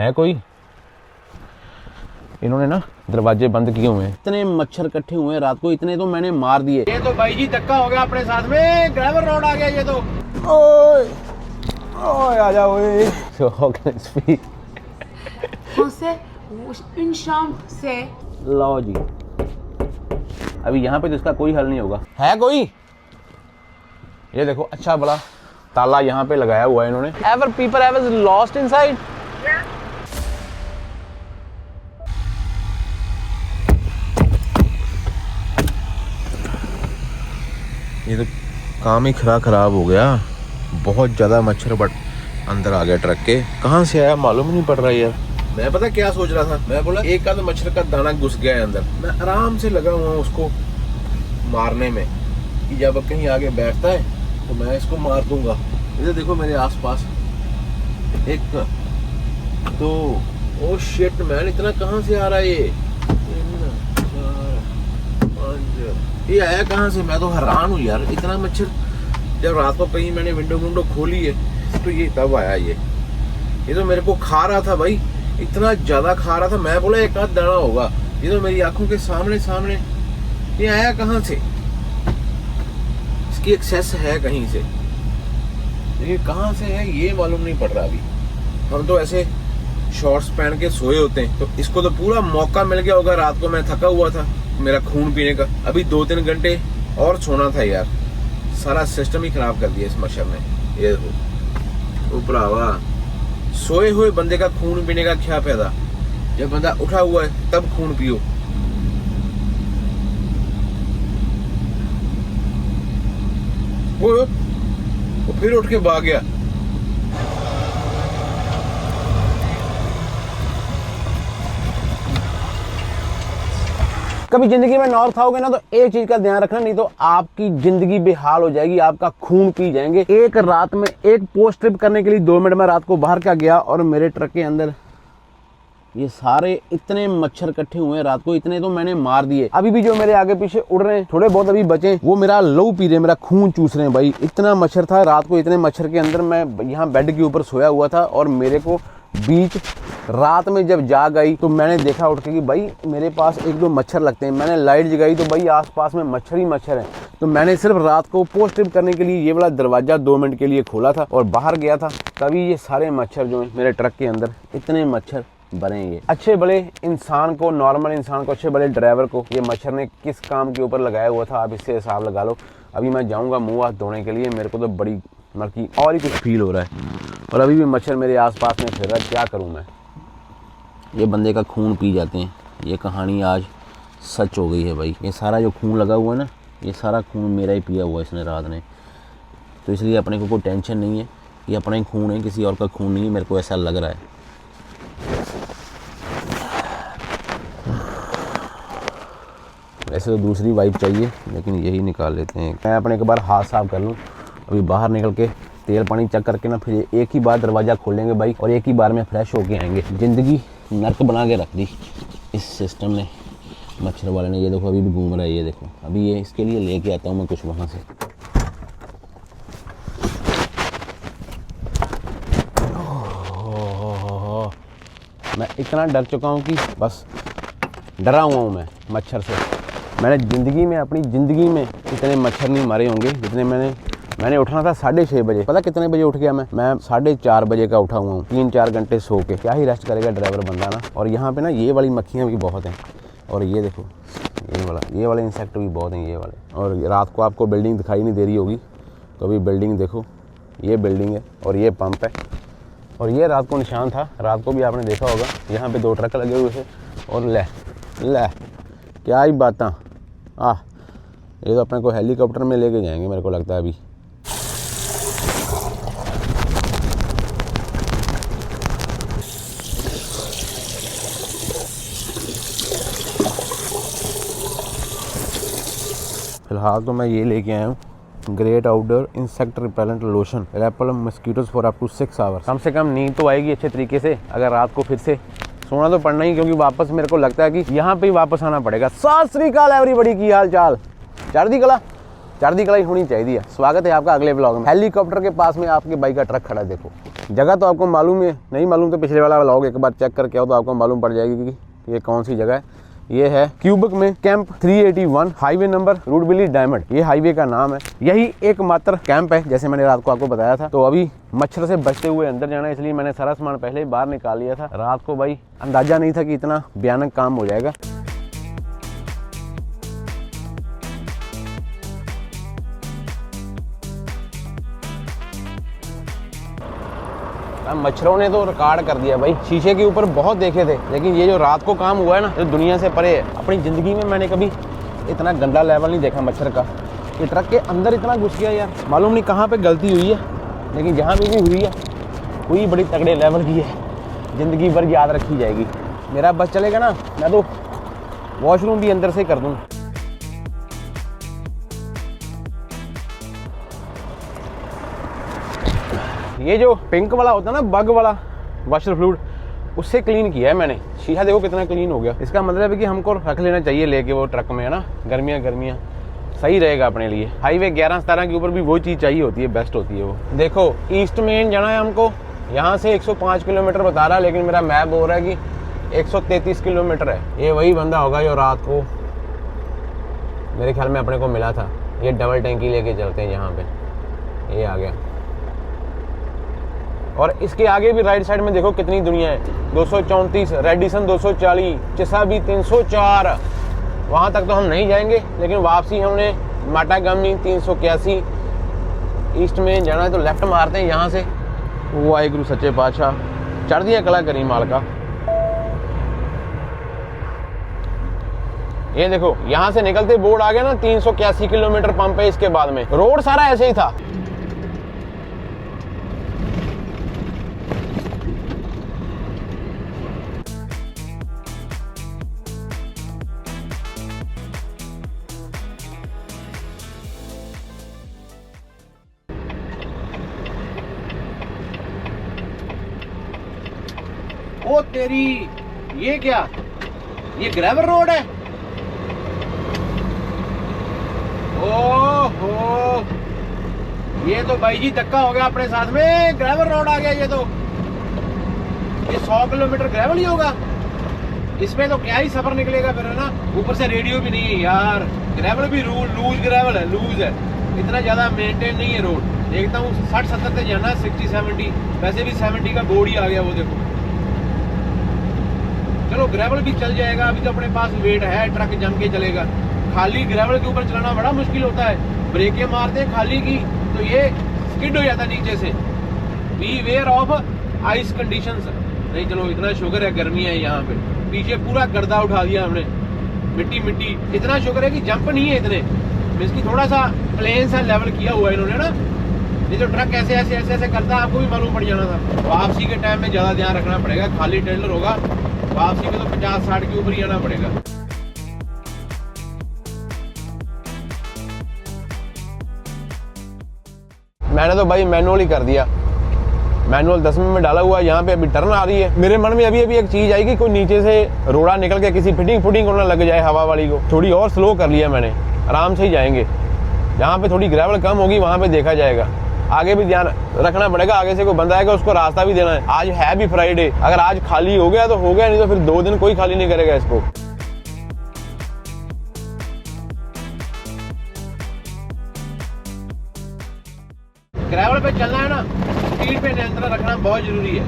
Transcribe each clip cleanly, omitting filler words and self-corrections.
है कोई? इन्होंने ना दरवाजे बंद किए हुए हैं। इतने मच्छर इकट्ठे हुए हैं रात को, इतने तो मैंने मार दिए। ये तो भाई जी धक्का हो गया अपने साथ में, ड्राइवर रोड आ गया ये तो। ओए ओए आ जाओ ओए। So how can I speak? José, une chambre से। लो जी, अभी यहाँ पे तो इसका कोई हल नहीं होगा। है कोई? ये देखो अच्छा बड़ा ताला यहाँ पे लगाया हुआ है इन्होंने। Ever people ever lost inside? ये तो काम ही खराब हो गया। बहुत ज़्यादा मच्छर बट अंदर आ गया ट्रक के। कहाँ से आया मालूम नहीं पड़ रहा यार। मैं पता क्या सोच रहा था, मैं बोला एक आध मच्छर का दाना घुस गया है अंदर। मैं आराम से लगा हुआ उसको मारने में कि जब कहीं आगे बैठता है तो मैं इसको मार दूंगा। इधर देखो मेरे आसपास एक तो ओ शिट मैन, इतना कहाँ से आ रहा है ये? 3 4 5 ये आया कहाँ से? मैं तो हैरान हूँ यार, इतना मच्छर। जब रात को कहीं मैंने विंडो खोली है तो ये तब आया। ये तो मेरे को खा रहा था भाई, इतना ज्यादा खा रहा था। मैं बोला एक आध दाना होगा। ये तो मेरी आंखों के सामने ये आया कहाँ से? इसकी एक्सेस है कहीं से, ये कहाँ से है ये मालूम नहीं पड़ रहा। अभी हम तो ऐसे शॉर्ट्स पहन के सोए होते हैं, तो इसको तो पूरा मौका मिल गया होगा। रात को मैं थका हुआ था मेरा खून पीने का, अभी 2-3 घंटे और सोना था यार। सारा सिस्टम ही खराब कर दिया इस मच्छर ने। ये देखो भरावा, सोए हुए बंदे का खून पीने का क्या फायदा? जब बंदा उठा हुआ है तब खून पियो। वो फिर उठ के भाग गया। कभी जिंदगी में नॉर्थ आओगे ना तो एक चीज का ध्यान रखना, नहीं तो आपकी जिंदगी बेहाल हो जाएगी, आपका खून पी जाएंगे। एक रात में एक पोस्ट ट्रिप करने के लिए 2 मिनट में रात को बाहर क्या गया और मेरे ट्रक के अंदर ये सारे इतने मच्छर इकट्ठे हुए हैं रात को, इतने तो मैंने मार दिए। अभी भी जो मेरे आगे पीछे उड़ रहे हैं, थोड़े बहुत अभी बचे, वो मेरा लहू पी रहे हैं, मेरा खून चूस रहे हैं भाई। इतना मच्छर था रात को। इतने मच्छर के अंदर मैं यहाँ बेड के ऊपर सोया हुआ था और मेरे को बीच रात में जब जाग आई तो मैंने देखा उठ के कि भाई मेरे पास 1-2 मच्छर लगते हैं। मैंने लाइट जगाई तो भाई आसपास में मच्छर ही मच्छर है। तो मैंने सिर्फ रात को पोस्ट ट्रिप करने के लिए ये वाला दरवाजा 2 मिनट के लिए खोला था और बाहर गया था, तभी ये सारे मच्छर जो है मेरे ट्रक के अंदर, इतने मच्छर बने। ये अच्छे बड़े इंसान को, नॉर्मल इंसान को, अच्छे बड़े ड्राइवर को ये मच्छर ने किस काम के ऊपर लगाया हुआ था, आप इससे हिसाब लगा लो। अभी मैं जाऊँगा मुँह हाथ धोने के लिए, मेरे को तो बड़ी मतलब और ही कुछ फील हो रहा है और अभी भी मच्छर मेरे आसपास में फिर रहा है। क्या करूँ मैं? ये बंदे का खून पी जाते हैं। ये कहानी आज सच हो गई है भाई। ये सारा जो खून लगा हुआ है ना, ये सारा खून मेरा ही पिया हुआ है इसने रात ने। तो इसलिए अपने को कोई टेंशन नहीं है, ये अपना ही खून है, किसी और का खून नहीं है, मेरे को ऐसा लग रहा है। वैसे तो दूसरी वाइप चाहिए लेकिन यही निकाल लेते हैं। मैं अपने एक बार हाथ साफ कर लूँ, अभी बाहर निकल के तेल पानी चेक करके ना फिर एक ही बार दरवाज़ा खोलेंगे भाई और एक ही बार में फ्रेश होके आएंगे। ज़िंदगी नर्क बना के रख दी इस सिस्टम ने, मच्छर वाले ने। ये देखो अभी भी घूम रहा है, ये देखो। अभी ये इसके लिए लेके आता हूँ मैं कुछ वहाँ से। मैं इतना डर चुका हूँ कि बस डरा हुआ हूँ मैं मच्छर से। मैंने ज़िंदगी में, अपनी ज़िंदगी में इतने मच्छर नहीं मारे होंगे जितने मैंने उठना था 6:30 बजे। पता कितने बजे उठ गया मैं 4:30 बजे का उठा हुआ हूँ। 3-4 घंटे सो के क्या ही रेस्ट करेगा ड्राइवर बंदा ना। और यहाँ पे ना ये वाली मक्खियाँ भी बहुत हैं और ये देखो ये वाले इंसेक्ट भी बहुत हैं, ये वाले। और रात को आपको बिल्डिंग दिखाई नहीं दे रही होगी, तो अभी बिल्डिंग देखो, ये बिल्डिंग है और ये पंप है और ये रात को निशान था। रात को भी आपने देखा होगा, यहाँ पे 2 ट्रक लगे हुए थे और ले क्या ही बात। ये तो अपने को हेलीकॉप्टर में लेके जाएंगे मेरे को लगता है अभी। फिलहाल तो मैं ये लेके आया हूँ great outdoor insect repellent lotion, repel mosquitoes for up to 6 hours. कम से कम नींद तो आएगी अच्छे तरीके से। अगर रात को फिर से सोना तो पड़ना ही, क्योंकि वापस मेरे को लगता है कि यहाँ पे ही वापस आना पड़ेगा। सत श्री अकाल एवरीबॉडी, की हाल चाल? चढ़दी कला ही होनी चाहिए। स्वागत है आपका अगले ब्लॉग में। हेलीकॉप्टर के पास में आपके बाइक का ट्रक खड़ा है, देखो। जगह तो आपको मालूम है, नहीं मालूम तो पिछले वाला व्लॉग एक बार चेक करके आओ तो आपको मालूम पड़ जाएगी कि ये कौन सी जगह है। ये है क्यूबक में कैंप 381, हाईवे नंबर रूटबिली डायमंड, ये हाईवे का नाम है। यही एकमात्र कैंप है जैसे मैंने रात को आपको बताया था। तो अभी मच्छर से बचते हुए अंदर जाना है, इसलिए मैंने सारा सामान पहले ही बाहर निकाल लिया था। रात को भाई अंदाजा नहीं था कि इतना भयानक काम हो जाएगा। मच्छरों ने तो रिकॉर्ड कर दिया भाई। शीशे के ऊपर बहुत देखे थे, लेकिन ये जो रात को काम हुआ है ना, जो दुनिया से परे है। अपनी ज़िंदगी में मैंने कभी इतना गंदा लेवल नहीं देखा मच्छर का। ये ट्रक के अंदर इतना घुस गया यार, मालूम नहीं कहाँ पे गलती हुई है, लेकिन जहाँ भी हुई है हुई बड़ी तगड़े लेवल की है, ज़िंदगी भर याद रखी जाएगी। मेरा बस चलेगा ना, मैं तो वॉशरूम भी अंदर से कर दूँ। ये जो पिंक वाला होता है ना, बग वाला वॉशर फ्लूइड, उससे क्लीन किया है मैंने। शीशा देखो कितना क्लीन हो गया। इसका मतलब है कि हमको रख लेना चाहिए लेके वो ट्रक में, है ना, गर्मियाँ सही रहेगा अपने लिए। हाईवे 11-17 के ऊपर भी वो चीज़ चाहिए होती है, बेस्ट होती है वो। देखो ईस्ट मेन जाना है हमको, यहाँ से 105 किलोमीटर बता रहा है, लेकिन मेरा मैप बोल रहा है कि 133 किलोमीटर है। ये वही बंदा होगा जो रात को मेरे ख्याल में अपने को मिला था। ये डबल टैंकी लेके चलते हैं यहाँ पे, ये आ गया। और इसके आगे भी राइट साइड में देखो कितनी दुनिया है। 234, रेडिसन 240, चिसाबी 304। वहाँ तक तो हम नहीं जाएंगे, लेकिन वापसी हमने माटागामी 381 ईस्ट में जाना है। तो लेफ्ट मारते हैं यहाँ से। वाहिगुरु सच्चे पातशाह, चढ़ दिया कला करी माल का। ये देखो यहाँ से निकलते बोर्ड आ गया ना, 381 किलोमीटर पंप है। इसके बाद में रोड सारा ऐसे ही था। ओ तेरी, ये क्या, ये ग्रेवल रोड है? ओहो, ये तो भाई जी धक्का हो गया अपने साथ में। ग्रेवल रोड आ गया ये तो। ये 100 किलोमीटर ग्रेवल ही होगा। इसमें तो क्या ही सफर निकलेगा फिर, है ना। ऊपर से रेडियो भी नहीं है यार। ग्रेवल भी लूज ग्रेवल है, लूज है, इतना ज्यादा मेंटेन नहीं है रोड। देखता हूँ 60-70 से जाना, 60-70, वैसे भी 70 का बोर्ड ही आ गया वो देखो। चलो ग्रेवल भी चल जाएगा, अभी तो अपने पास वेट है, ट्रक जम के चलेगा। खाली ग्रेवल के ऊपर चलाना बड़ा मुश्किल होता है। ब्रेकें मारते हैं खाली की तो ये स्किड हो जाता है नीचे से। Beware of ice conditions. नहीं चलो, इतना शुगर है, गर्मी है यहाँ पे। पीछे पूरा गर्दा उठा दिया हमने, मिट्टी। इतना शुगर है कि जंप नहीं है इतने, इसकी थोड़ा सा प्लेन सा लेवल किया हुआ है इन्होंने ना। ये जो ट्रक ऐसे करता है, आपको भी मालूम पड़ जाना था। वापसी के टाइम में ज्यादा ध्यान रखना पड़ेगा। खाली ट्रेलर होगा, वापसी में तो 50-60 के ऊपर ही आना पड़ेगा। मैंने तो भाई मैनुअल ही कर दिया। मैनुअल 10 में डाला हुआ है। यहाँ पे अभी टर्न आ रही है। मेरे मन में अभी एक चीज आई कि कोई नीचे से रोड़ा निकल के किसी फिटिंग होने लग जाए हवा वाली को। थोड़ी और स्लो कर लिया मैंने, आराम से ही जाएंगे। जहाँ पे थोड़ी ग्रेवल कम होगी वहाँ पे देखा जाएगा। आगे भी ध्यान रखना पड़ेगा, आगे से कोई बंदा आएगा उसको रास्ता भी देना है। आज है भी फ्राइडे, अगर आज खाली हो गया तो हो गया, नहीं तो फिर 2 दिन कोई खाली नहीं करेगा इसको। ग्रेवल पे चलना है ना, स्पीड पे नियंत्रण रखना बहुत जरूरी है।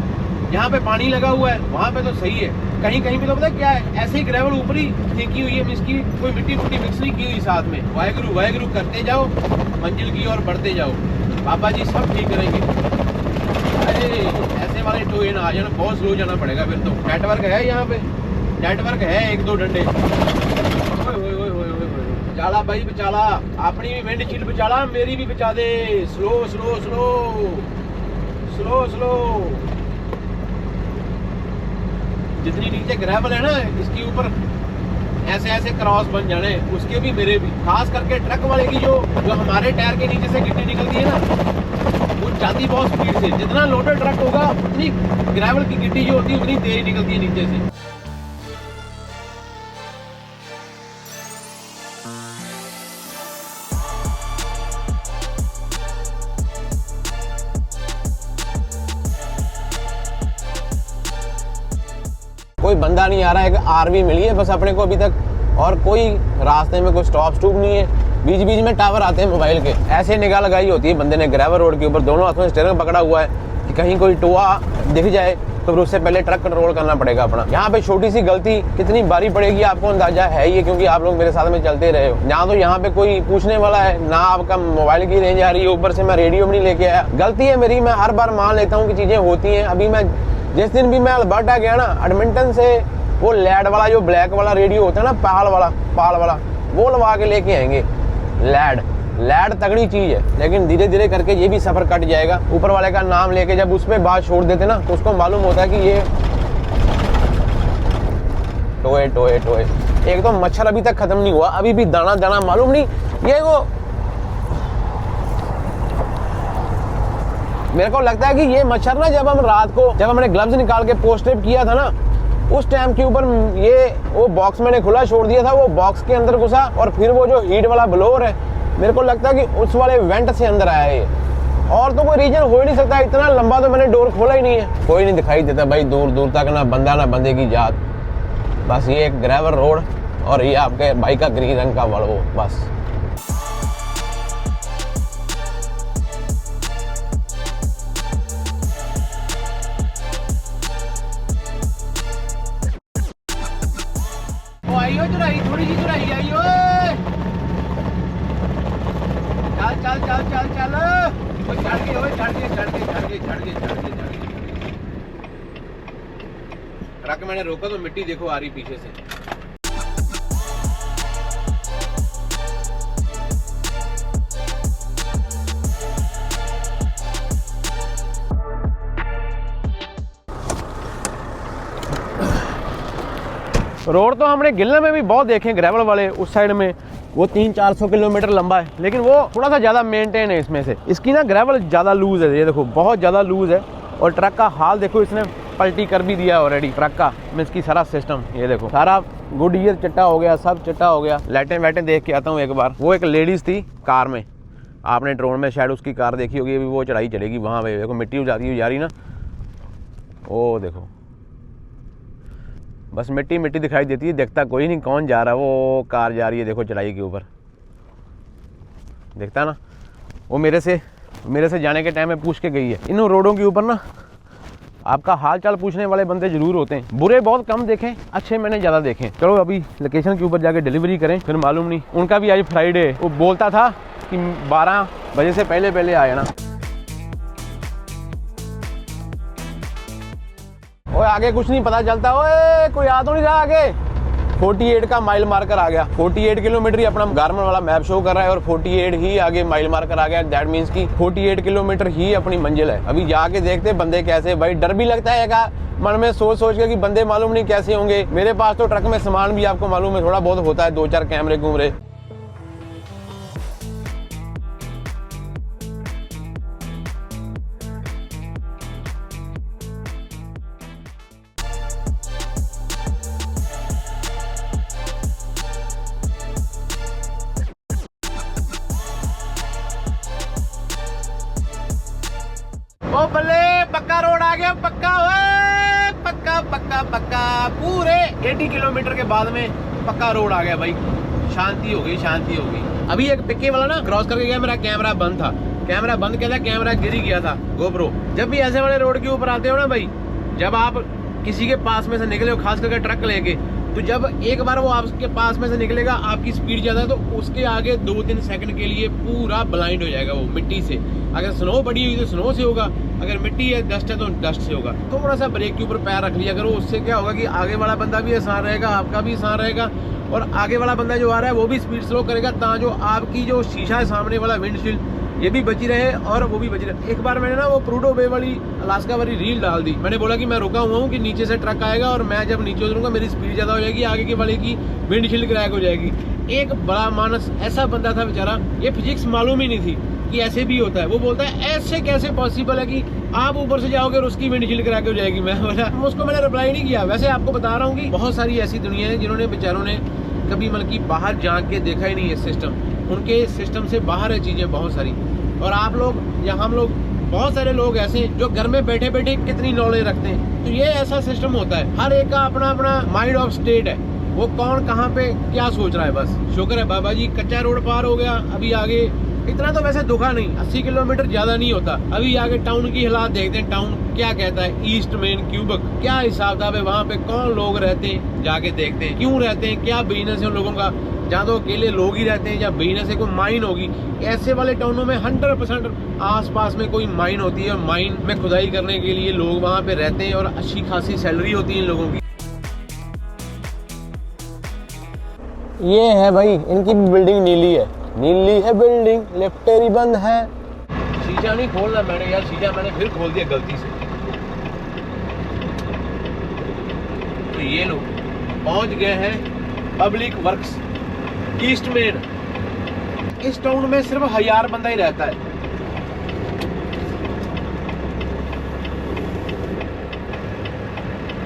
यहाँ पे पानी लगा हुआ है, वहाँ पे तो सही है। कहीं पे तो पता क्या है, ऐसे ही ग्रेवल ऊपर ही फेंकी हुई है, इसकी कोई मिट्टी मिक्स नहीं की हुई साथ में। वाहिगुरु करते जाओ, मंजिल की ओर बढ़ते जाओ। बाबा जी सब ठीक करेंगे। अरे ऐसे वाले ट्रेन आ जाना, बहुत स्लो जाना पड़ेगा फिर तो। नेटवर्क है यहाँ पे, नेटवर्क है, 1-2 डंडे। बचाला भाई बचाला, अपनी भी विंडशील्ड बचाला, मेरी भी बचा दे। स्लो। जितनी नीचे ग्रेवल है ना, इसके ऊपर ऐसे क्रॉस बन जाने, उसके भी मेरे भी। खास करके ट्रक वाले की जो हमारे टायर के नीचे से गिट्टी निकलती है ना, वो जाती बहुत स्पीड से। जितना लोडेड ट्रक होगा उतनी ग्रेवल की गिट्टी जो होती है उतनी तेज निकलती है नीचे से। कोई बंदा नहीं आ रहा है, एक आरवी मिली है बस अपने को अभी तक, और कोई रास्ते में कोई स्टॉप स्टूप नहीं है। बीच बीच में टावर आते हैं मोबाइल के, ऐसे निगाह लगाई होती है बंदे ने ग्रेवल रोड के ऊपर, दोनों हाथों में स्टीयरिंग पकड़ा हुआ है कि कहीं कोई टोआ दिख जाए तो फिर उससे पहले ट्रक कंट्रोल करना पड़ेगा अपना। यहाँ पे छोटी सी गलती कितनी भारी पड़ेगी आपको अंदाजा है ही है, क्योंकि आप लोग मेरे साथ में चलते रहे हो। ना तो यहाँ पे कोई पूछने वाला है, ना आपका मोबाइल की रेंज आ रही है, ऊपर से मैं रेडियो भी नहीं लेके आया। गलती है मेरी, मैं हर बार मान लेता हूँ कि चीजें होती हैं। अभी मैं जिस दिन भी मैं अल्बर्टा गया ना, एडमिंटन से वो लैड वाला जो ब्लैक वाला रेडियो होता है ना, पाल वाला वो लगा के लेके आएंगे। लैड तगड़ी चीज है, लेकिन धीरे धीरे करके ये भी सफर कट जाएगा। ऊपर वाले का नाम लेके जब उस पर बात छोड़ देते ना, तो उसको मालूम होता है कि ये टोए। एक तो मच्छर अभी तक खत्म नहीं हुआ, अभी भी दाना मालूम नहीं। ये वो मेरे को लगता है कि ये मच्छर ना, जब हम रात को जब हमने ग्लव्स निकाल के पोस्ट ट्रिप किया था ना, उस टाइम के ऊपर ये वो बॉक्स मैंने खुला छोड़ दिया था, वो बॉक्स के अंदर घुसा, और फिर वो जो हीट वाला ब्लोअर है, मेरे को लगता है कि उस वाले वेंट से अंदर आया है। और तो कोई रीजन हो ही नहीं सकता, इतना लंबा तो मैंने डोर खोला ही नहीं है। कोई नहीं दिखाई देता भाई दूर दूर तक, ना बंदा ना बंदे की जात। बस ये एक ग्रेवल रोड और ये आपके बाइक का ग्रीन रंग का वॉल्वो, बस। आइयो चुराई, थोड़ी सी चुराई आइयो। चल चढ़ गए। ट्रक मैंने रोका तो मिट्टी देखो आ रही पीछे से। रोड तो हमने गिलने में भी बहुत देखे ग्रेवल वाले, उस साइड में वो 300-400 किलोमीटर लंबा है, लेकिन वो थोड़ा सा ज़्यादा मेंटेन है इसमें से। इसकी ना ग्रेवल ज़्यादा लूज़ है, ये देखो बहुत ज़्यादा लूज़ है। और ट्रक का हाल देखो, इसने पलटी कर भी दिया ऑलरेडी ट्रक का। मैं इसकी सारा सिस्टम ये देखो, सारा गुड ईयर चिट्टा हो गया, सब चिट्टा हो गया। लाइटें वाइटें देख के आता हूँ एक बार। वो एक लेडीज़ थी कार में, आपने ड्रोन में शायद उसकी कार देखी होगी, अभी वो चढ़ाई चलेगी वहाँ पे। देखो मिट्टी उजाती हुई जा रही ना, ओ देखो बस मिट्टी दिखाई देती है, देखता कोई नहीं कौन जा रहा है। वो कार जा रही है देखो चढ़ाई के ऊपर, देखता ना। वो मेरे से जाने के टाइम में पूछ के गई है। इन रोडों के ऊपर ना आपका हाल चाल पूछने वाले बंदे जरूर होते हैं। बुरे बहुत कम देखें, अच्छे मैंने ज़्यादा देखे। चलो अभी लोकेशन के ऊपर जाके डिलीवरी करें, फिर मालूम नहीं। उनका भी आज फ्राइडे, वो बोलता था कि 12 बजे से पहले आ जाना। ओए आगे कुछ नहीं पता चलता, ओए कोई आ तो नहीं रहा आगे। 48 का माइल मार्कर आ गया, 48 किलोमीटर ही अपना गारमन वाला मैप शो कर रहा है, और 48 ही आगे माइल मार्कर आ गया। दैट मीन्स की 48 किलोमीटर ही अपनी मंजिल है। अभी जाके देखते बंदे कैसे, भाई डर भी लगता है का मन में सोच के कि बंदे मालूम नहीं कैसे होंगे। मेरे पास तो ट्रक में सामान भी आपको मालूम है थोड़ा बहुत होता है, 2-4 कैमरे घूमरे। ओ बल्ले पक्का रोड आ गया, पक्का पूरे 80 किलोमीटर के बाद में पक्का रोड आ गया भाई। शांति हो गई। अभी एक पिक्के वाला ना क्रॉस करके गया, मेरा कैमरा बंद था, कैमरा गिर गया था गोप्रो। जब भी ऐसे वाले रोड के ऊपर आते हो ना भाई, जब आप किसी के पास में से निकले हो, खास करके ट्रक लेके, तो जब एक बार वो आपके पास में से निकलेगा, आपकी स्पीड ज़्यादा है, तो उसके आगे 2-3 सेकंड के लिए पूरा ब्लाइंड हो जाएगा वो मिट्टी से। अगर स्नो पड़ी हुई तो स्नो से होगा, अगर मिट्टी है डस्ट है तो डस्ट से होगा। थोड़ा सा ब्रेक के ऊपर पैर रख लिया करो, उससे क्या होगा कि आगे वाला बंदा भी आसान रहेगा, आपका भी आसान रहेगा, और आगे वाला बंदा जो आ रहा है वो भी स्पीड स्लो करेगा, ताकि जो आपकी जो शीशा है सामने वाला विंडशील्ड, ये भी बची रहे और वो भी बची रहे। एक बार मैंने ना वो प्रूडो बे वाली अलास्का वाली रील डाल दी। मैंने बोला कि मैं रुका हुआ हूँ कि नीचे से ट्रक आएगा, और मैं जब नीचे उतरूंगा मेरी स्पीड ज़्यादा हो जाएगी, आगे के वाले की विंडशील्ड क्रैक हो जाएगी। एक बड़ा मानस ऐसा बंदा था बेचारा, ये फिजिक्स मालूम ही नहीं थी कि ऐसे भी होता है। वो बोलता है ऐसे कैसे पॉसिबल है कि आप ऊपर से जाओगे और उसकी विंडशील्ड क्रैक हो जाएगी। मैं बोला, उसको मैंने रिप्लाई नहीं किया। वैसे आपको बता रहा हूँ कि बहुत सारी ऐसी दुनिया है जिन्होंने बेचारों ने कभी मतलब कि बाहर जान के देखा ही नहीं है सिस्टम, उनके सिस्टम से बाहर है चीज़ें बहुत सारी। और आप लोग या हम लोग बहुत सारे लोग ऐसे हैं जो घर में बैठे बैठे कितनी नॉलेज रखते हैं। तो ये ऐसा सिस्टम होता है, हर एक का अपना अपना माइंड ऑफ स्टेट है, वो कौन कहाँ पे क्या सोच रहा है। बस शुक्र है बाबा जी, कच्चा रोड पार हो गया, अभी आगे इतना तो वैसे दुखा नहीं, 80 किलोमीटर ज्यादा नहीं होता। अभी आगे टाउन की हालात देखते हैं, टाउन क्या कहता है, ईस्ट मेन क्यूबक क्या हिसाब किताब है, वहाँ पे कौन लोग रहते हैं, जाके देखते हैं क्यों रहते हैं, क्या बिजनेस है उन लोगों का, जहाँ तो अकेले लोग ही रहते हैं या बिजनेस है, कोई माइन होगी। ऐसे वाले टाउनों में 100% आसपास में कोई माइन होती है और माइन में खुदाई करने के लिए लोग वहाँ पे रहते हैं और अच्छी खासी सैलरी होती है इन लोगों की। ये है भाई, इनकी बिल्डिंग नीली है, नीली है बिल्डिंग, लिफ्टेरी बंद है। शीशा नहीं खोलना मैंने यार, शीशा मैंने फिर खोल दिया गलती से। तो ये लोग पहुंच गए हैं पब्लिक वर्क्स ईस्ट मेन। इस टाउन में सिर्फ 1000 बंदा ही रहता है।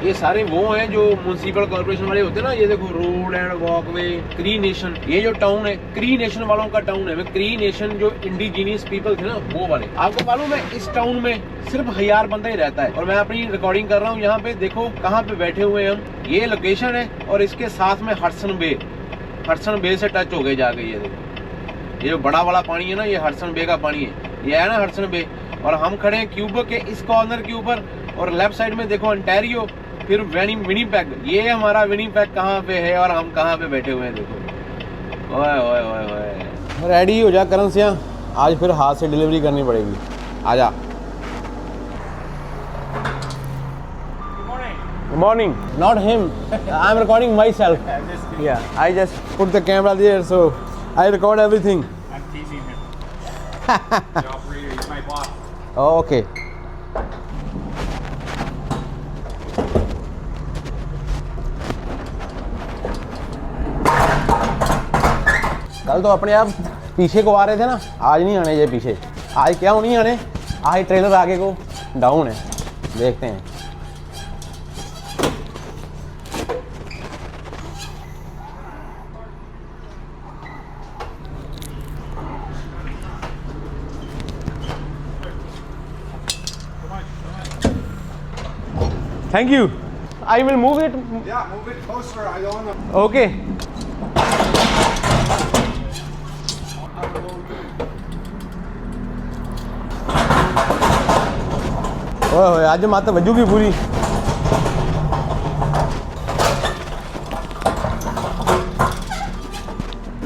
ये सारे वो हैं जो म्युनिसिपल कॉर्पोरेशन वाले होते हैं ना। ये देखो रोड एंड वॉकवे, क्री नेशन, ये जो टाउन है क्री नेशन वालों का टाउन है। क्री नेशन जो इंडिजीनियस पीपल थे ना वो वाले। आपको मालूम है इस टाउन में सिर्फ 1000 बंदा ही रहता है। और मैं अपनी रिकॉर्डिंग कर रहा हूँ यहाँ पे, देखो कहाँ पे बैठे हुए हैं हम। ये लोकेशन है और इसके साथ में हडसन बे से टच हो गए जाके। ये देखो ये जो बड़ा वाला पानी है ना, ये हडसन बे का पानी है, ये है ना हडसन बे। और हम खड़े हैं क्यूबक के इस कॉर्नर के ऊपर और लेफ्ट साइड में देखो ओंटारियो, फिर विनिपेग। ये हमारा विनिपेग कहाँ पे है और हम कहाँ पे बैठे हुए हैं देखो। ओए ओए ओए ओए, रेडी हो जा करण सिंह, आज फिर हाथ से डिलीवरी करनी पड़ेगी। आजा। Good morning. Not him. I'm recording myself. Yeah, I just put the camera there, so I record everything. I'm teasing him. The operator, he's my boss. Okay. कल तो अपने आप पीछे को आ रहे थे ना, आज नहीं आने ये पीछे। आज क्या नहीं आने, आज ट्रेलर आगे को डाउन है, देखते हैं। Thank you. I will move it. Yeah, move it closer. I don't want to. Okay. ओए आज माता बजूगी पूरी।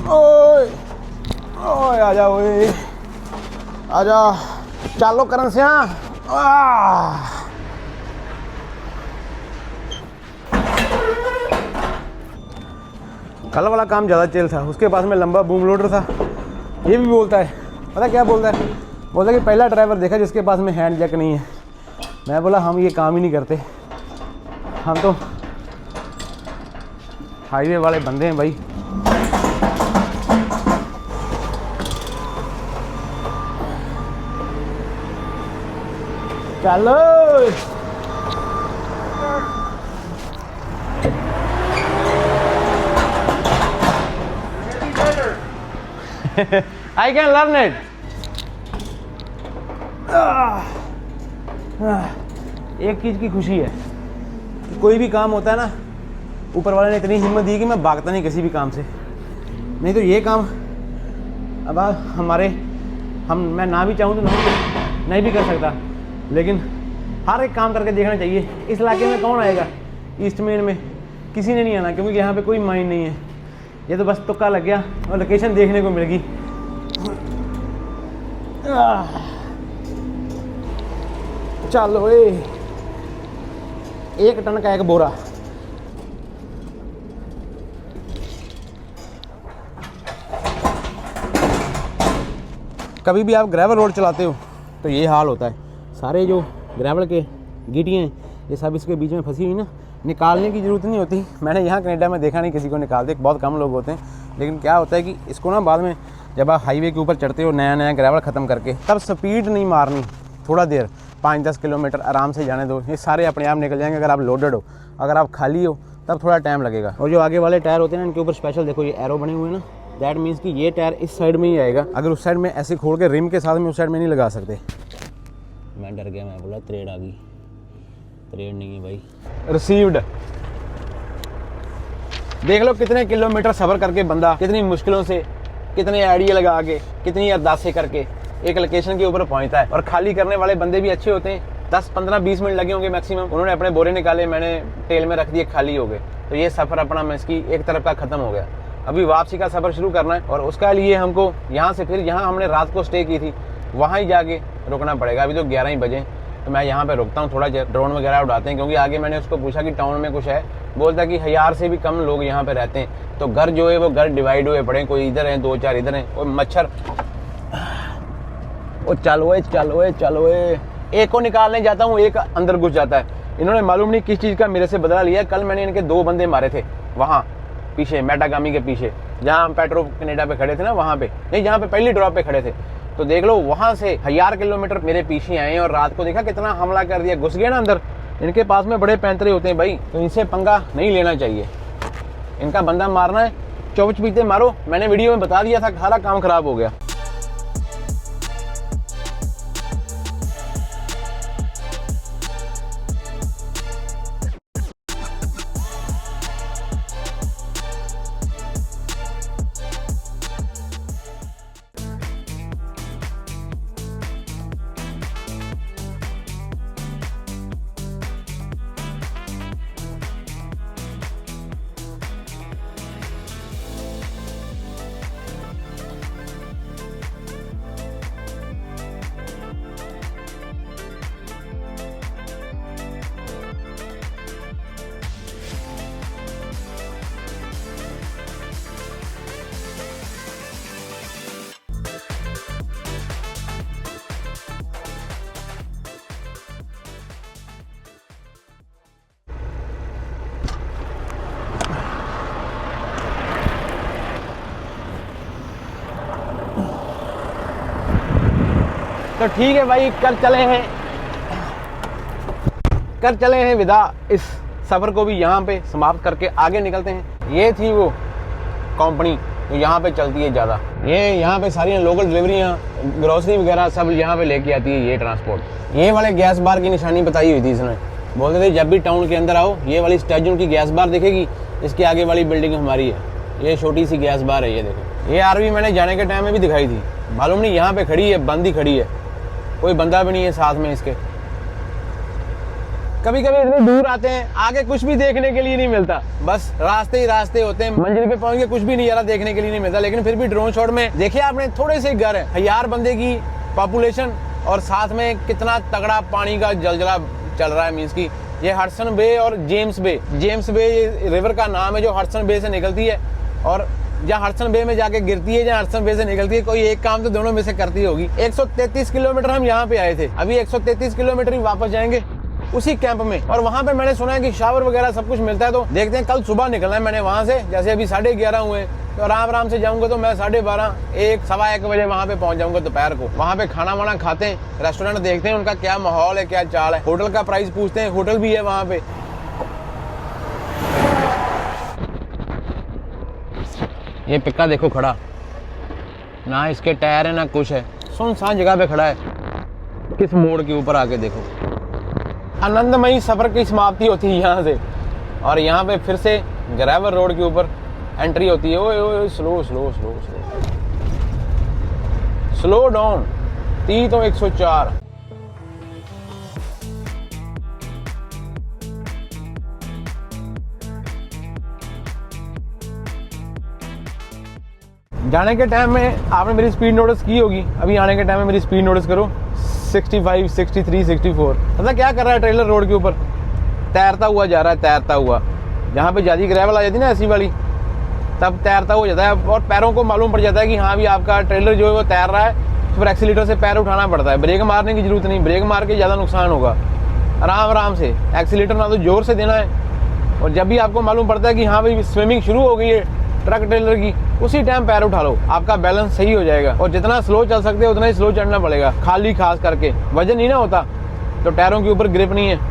ओए ओए आजा, ओए आजा, चालो करण से। कल वाला काम ज़्यादा चल था, उसके पास में लंबा बूम लोडर था। ये भी बोलता है, पता क्या बोलता है, बोलता है कि पहला ड्राइवर देखा जिसके पास में हैंड जैक नहीं है। मैं बोला हम ये काम ही नहीं करते, हम तो हाईवे वाले बंदे हैं भाई। चलो I can learn it. एक चीज़ की खुशी है कि कोई भी काम होता है ना, ऊपर वाले ने इतनी हिम्मत दी कि मैं भागता नहीं किसी भी काम से। नहीं तो ये काम अब मैं ना भी चाहूँ तो नहीं भी कर सकता, लेकिन हर एक काम करके देखना चाहिए। इस इलाके में कौन आएगा, ईस्ट मेन में किसी ने नहीं आना, क्योंकि यहाँ पे कोई माइन नहीं है। ये तो बस तुक्का लग गया और लोकेशन देखने को मिल गई। चलो 1 टन का एक बोरा। कभी भी आप ग्रेवल रोड चलाते हो तो ये हाल होता है। सारे जो ग्रेवल के गिटियाँ हैं ये सब इसके बीच में फंसी हुई ना, निकालने की ज़रूरत नहीं होती। मैंने यहाँ कनाडा में देखा नहीं किसी को निकालते, बहुत कम लोग होते हैं। लेकिन क्या होता है कि इसको ना बाद में जब आप हाईवे के ऊपर चढ़ते हो नया ग्रेवल ख़त्म करके, तब स्पीड नहीं मारनी, थोड़ा देर 5-10 किलोमीटर आराम से जाने दो, ये सारे अपने आप निकल जाएंगे। अगर आप लोडेड हो, अगर आप खाली हो तब थोड़ा टाइम लगेगा। और जो आगे वाले टायर होते हैं ना, इनके ऊपर स्पेशल देखो ये एरो बने हुए हैं ना, दैट मीन्स कि ये टायर इस साइड में ही आएगा। अगर उस साइड में ऐसे खोल के रिम के साथ में उस साइड में नहीं लगा सकते। मैं डर गया, मैं बोला त्रेड आ गई। त्रेड नहीं है भाई, रिसीव्ड। देख लो कितने किलोमीटर सफ़र करके बंदा कितनी मुश्किलों से, कितने आइडिया लगा के, कितनी अरदासें करके एक लोकेशन के ऊपर पहुंचता है। और खाली करने वाले बंदे भी अच्छे होते हैं। 10, 15, 20 मिनट लगे होंगे मैक्सिमम। उन्होंने अपने बोरे निकाले, मैंने टेल में रख दिए, खाली हो गए। तो ये सफ़र अपना इसकी एक तरफ का ख़त्म हो गया। अभी वापसी का सफ़र शुरू करना है और उसका लिए हमको यहाँ से फिर यहाँ हमने रात को स्टे की थी, वहाँ ही जाके रुकना पड़ेगा। अभी तो 11 ही बजे, तो मैं यहाँ पे रुकता हूँ, थोड़ा ड्रोन वगैरह उड़ाते हैं। क्योंकि आगे मैंने उसको पूछा कि टाउन में कुछ है, बोलता कि 1000 से भी कम लोग यहाँ पे रहते हैं। तो घर जो है वो घर डिवाइड हुए पड़े, कोई इधर है, 2-4 इधर हैं। और मच्छर, वो चलो एक को निकालने जाता हूँ, एक अंदर घुस जाता है। इन्होंने मालूम नहीं किस चीज़ का मेरे से बदला लिया। कल मैंने इनके 2 बंदे मारे थे वहाँ पीछे, मेटागामी के पीछे, जहाँ हम पेट्रो कनेडा पे खड़े थे ना, वहाँ पे नहीं, जहाँ पे पहली ड्रॉप पे खड़े थे। तो देख लो वहाँ से 1000 किलोमीटर मेरे पीछे आए हैं और रात को देखा कितना हमला कर दिया, घुस गए ना अंदर। इनके पास में बड़े पैंतरे होते हैं भाई, तो इनसे पंगा नहीं लेना चाहिए। इनका बंदा मारना है, चौबच पीते मारो। मैंने वीडियो में बता दिया था, सारा काम खराब हो गया। तो ठीक है भाई, कर चले हैं विदा। इस सफ़र को भी यहाँ पे समाप्त करके आगे निकलते हैं। ये थी वो कंपनी जो यहाँ पे चलती है ज़्यादा। ये यहाँ पे सारी लोकल डिलीवरियाँ, ग्रोसरी वगैरह सब यहाँ पे लेके आती है ये ट्रांसपोर्ट। ये वाले गैस बार की निशानी बताई हुई थी इसने, बोलते थे जब भी टाउन के अंदर आओ ये वाली स्टैचू की गैस बार दिखेगी, इसके आगे वाली बिल्डिंग हमारी है। ये छोटी सी गैस बार है, ये देखो। ये आरवी मैंने जाने के टाइम में भी दिखाई थी, मालूम नहीं यहाँ पे खड़ी है, बंद ही खड़ी है, कोई बंदा भी नहीं है साथ में इसके। कभी कभी इतनी दूर आते हैं, आगे कुछ भी देखने के लिए नहीं मिलता, बस रास्ते ही रास्ते होते हैं। मंजिल पे पहुंच के कुछ भी नहीं यार देखने के लिए नहीं मिलता। लेकिन फिर भी ड्रोन शॉट में देखिए आपने, थोड़े से घर है, 1000 बंदे की पॉपुलेशन और साथ में कितना तगड़ा पानी का जलजला चल रहा है। मीन्स की ये हडसन बे और जेम्स बे ये रिवर का नाम है जो हडसन बे से निकलती है और जहाँ हडसन बे में जाके गिरती है, जहाँ हडसन बे से निकलती है। कोई एक काम तो दोनों में से करती होगी। 133 किलोमीटर हम यहाँ पे आए थे, अभी 133 किलोमीटर ही वापस जाएंगे उसी कैंप में। और वहाँ पे मैंने सुना है कि शावर वगैरह सब कुछ मिलता है। तो देखते हैं, कल सुबह निकलना है मैंने वहाँ से। जैसे अभी 11:30 हुए, तो आराम से जाऊँगा तो मैं 12:30, 1, सवा 1 बजे वहाँ पे पहुँच जाऊँगा दोपहर को। वहाँ पे खाना वाना खाते हैं, रेस्टोरेंट देखते हैं उनका क्या माहौल है, क्या चाल है, होटल का प्राइस पूछते हैं, होटल भी है वहाँ पे। ये पिक्का देखो खड़ा, ना इसके टायर है ना कुछ है, सुनसान जगह पे खड़ा है। किस मोड़ के ऊपर आके देखो। आनंदमयी सफर की समाप्ति होती है यहाँ से, और यहाँ पे फिर से ग्रेवल रोड के ऊपर एंट्री होती है। ओए ओए slow slow slow slow slow down, 30 तो 104। जाने के टाइम में आपने मेरी स्पीड नोटिस की होगी, अभी आने के टाइम में मेरी स्पीड नोटिस करो, 65, 63, 64। मतलब क्या कर रहा है ट्रेलर रोड के ऊपर, तैरता हुआ जा रहा है, तैरता हुआ। जहाँ पे ज़्यादा ग्रेवल आ जाती है ना ऐसी वाली, तब तैरता हो जाता है और पैरों को मालूम पड़ जाता है कि हाँ भी आपका ट्रेलर जो है वो तैर रहा है। फिर एक्सीलेटर से पैर उठाना पड़ता है, ब्रेक मारने की जरूरत नहीं, ब्रेक मार के ज़्यादा नुकसान होगा। आराम से एक्सीलेटर ना तो जोर से देना है, और जब भी आपको मालूम पड़ता है कि हाँ भाई स्विमिंग शुरू हो गई है ट्रक ट्रेलर की, उसी टाइम पैर उठा लो, आपका बैलेंस सही हो जाएगा। और जितना स्लो चल सकते हो उतना ही स्लो चढ़ना पड़ेगा, खाली खास करके वजन नहीं ना होता तो टायरों के ऊपर ग्रिप नहीं है।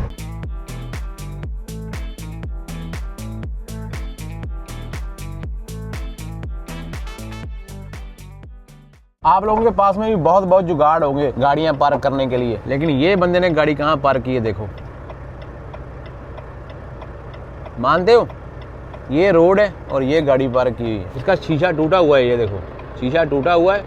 आप लोगों के पास में भी बहुत बहुत जुगाड़ होंगे गाड़ियां पार्क करने के लिए, लेकिन ये बंदे ने गाड़ी कहाँ पार्क की है देखो। मानते हो, ये रोड है और ये गाड़ी पार्क की हुई है। इसका शीशा टूटा हुआ है, ये देखो शीशा टूटा हुआ है।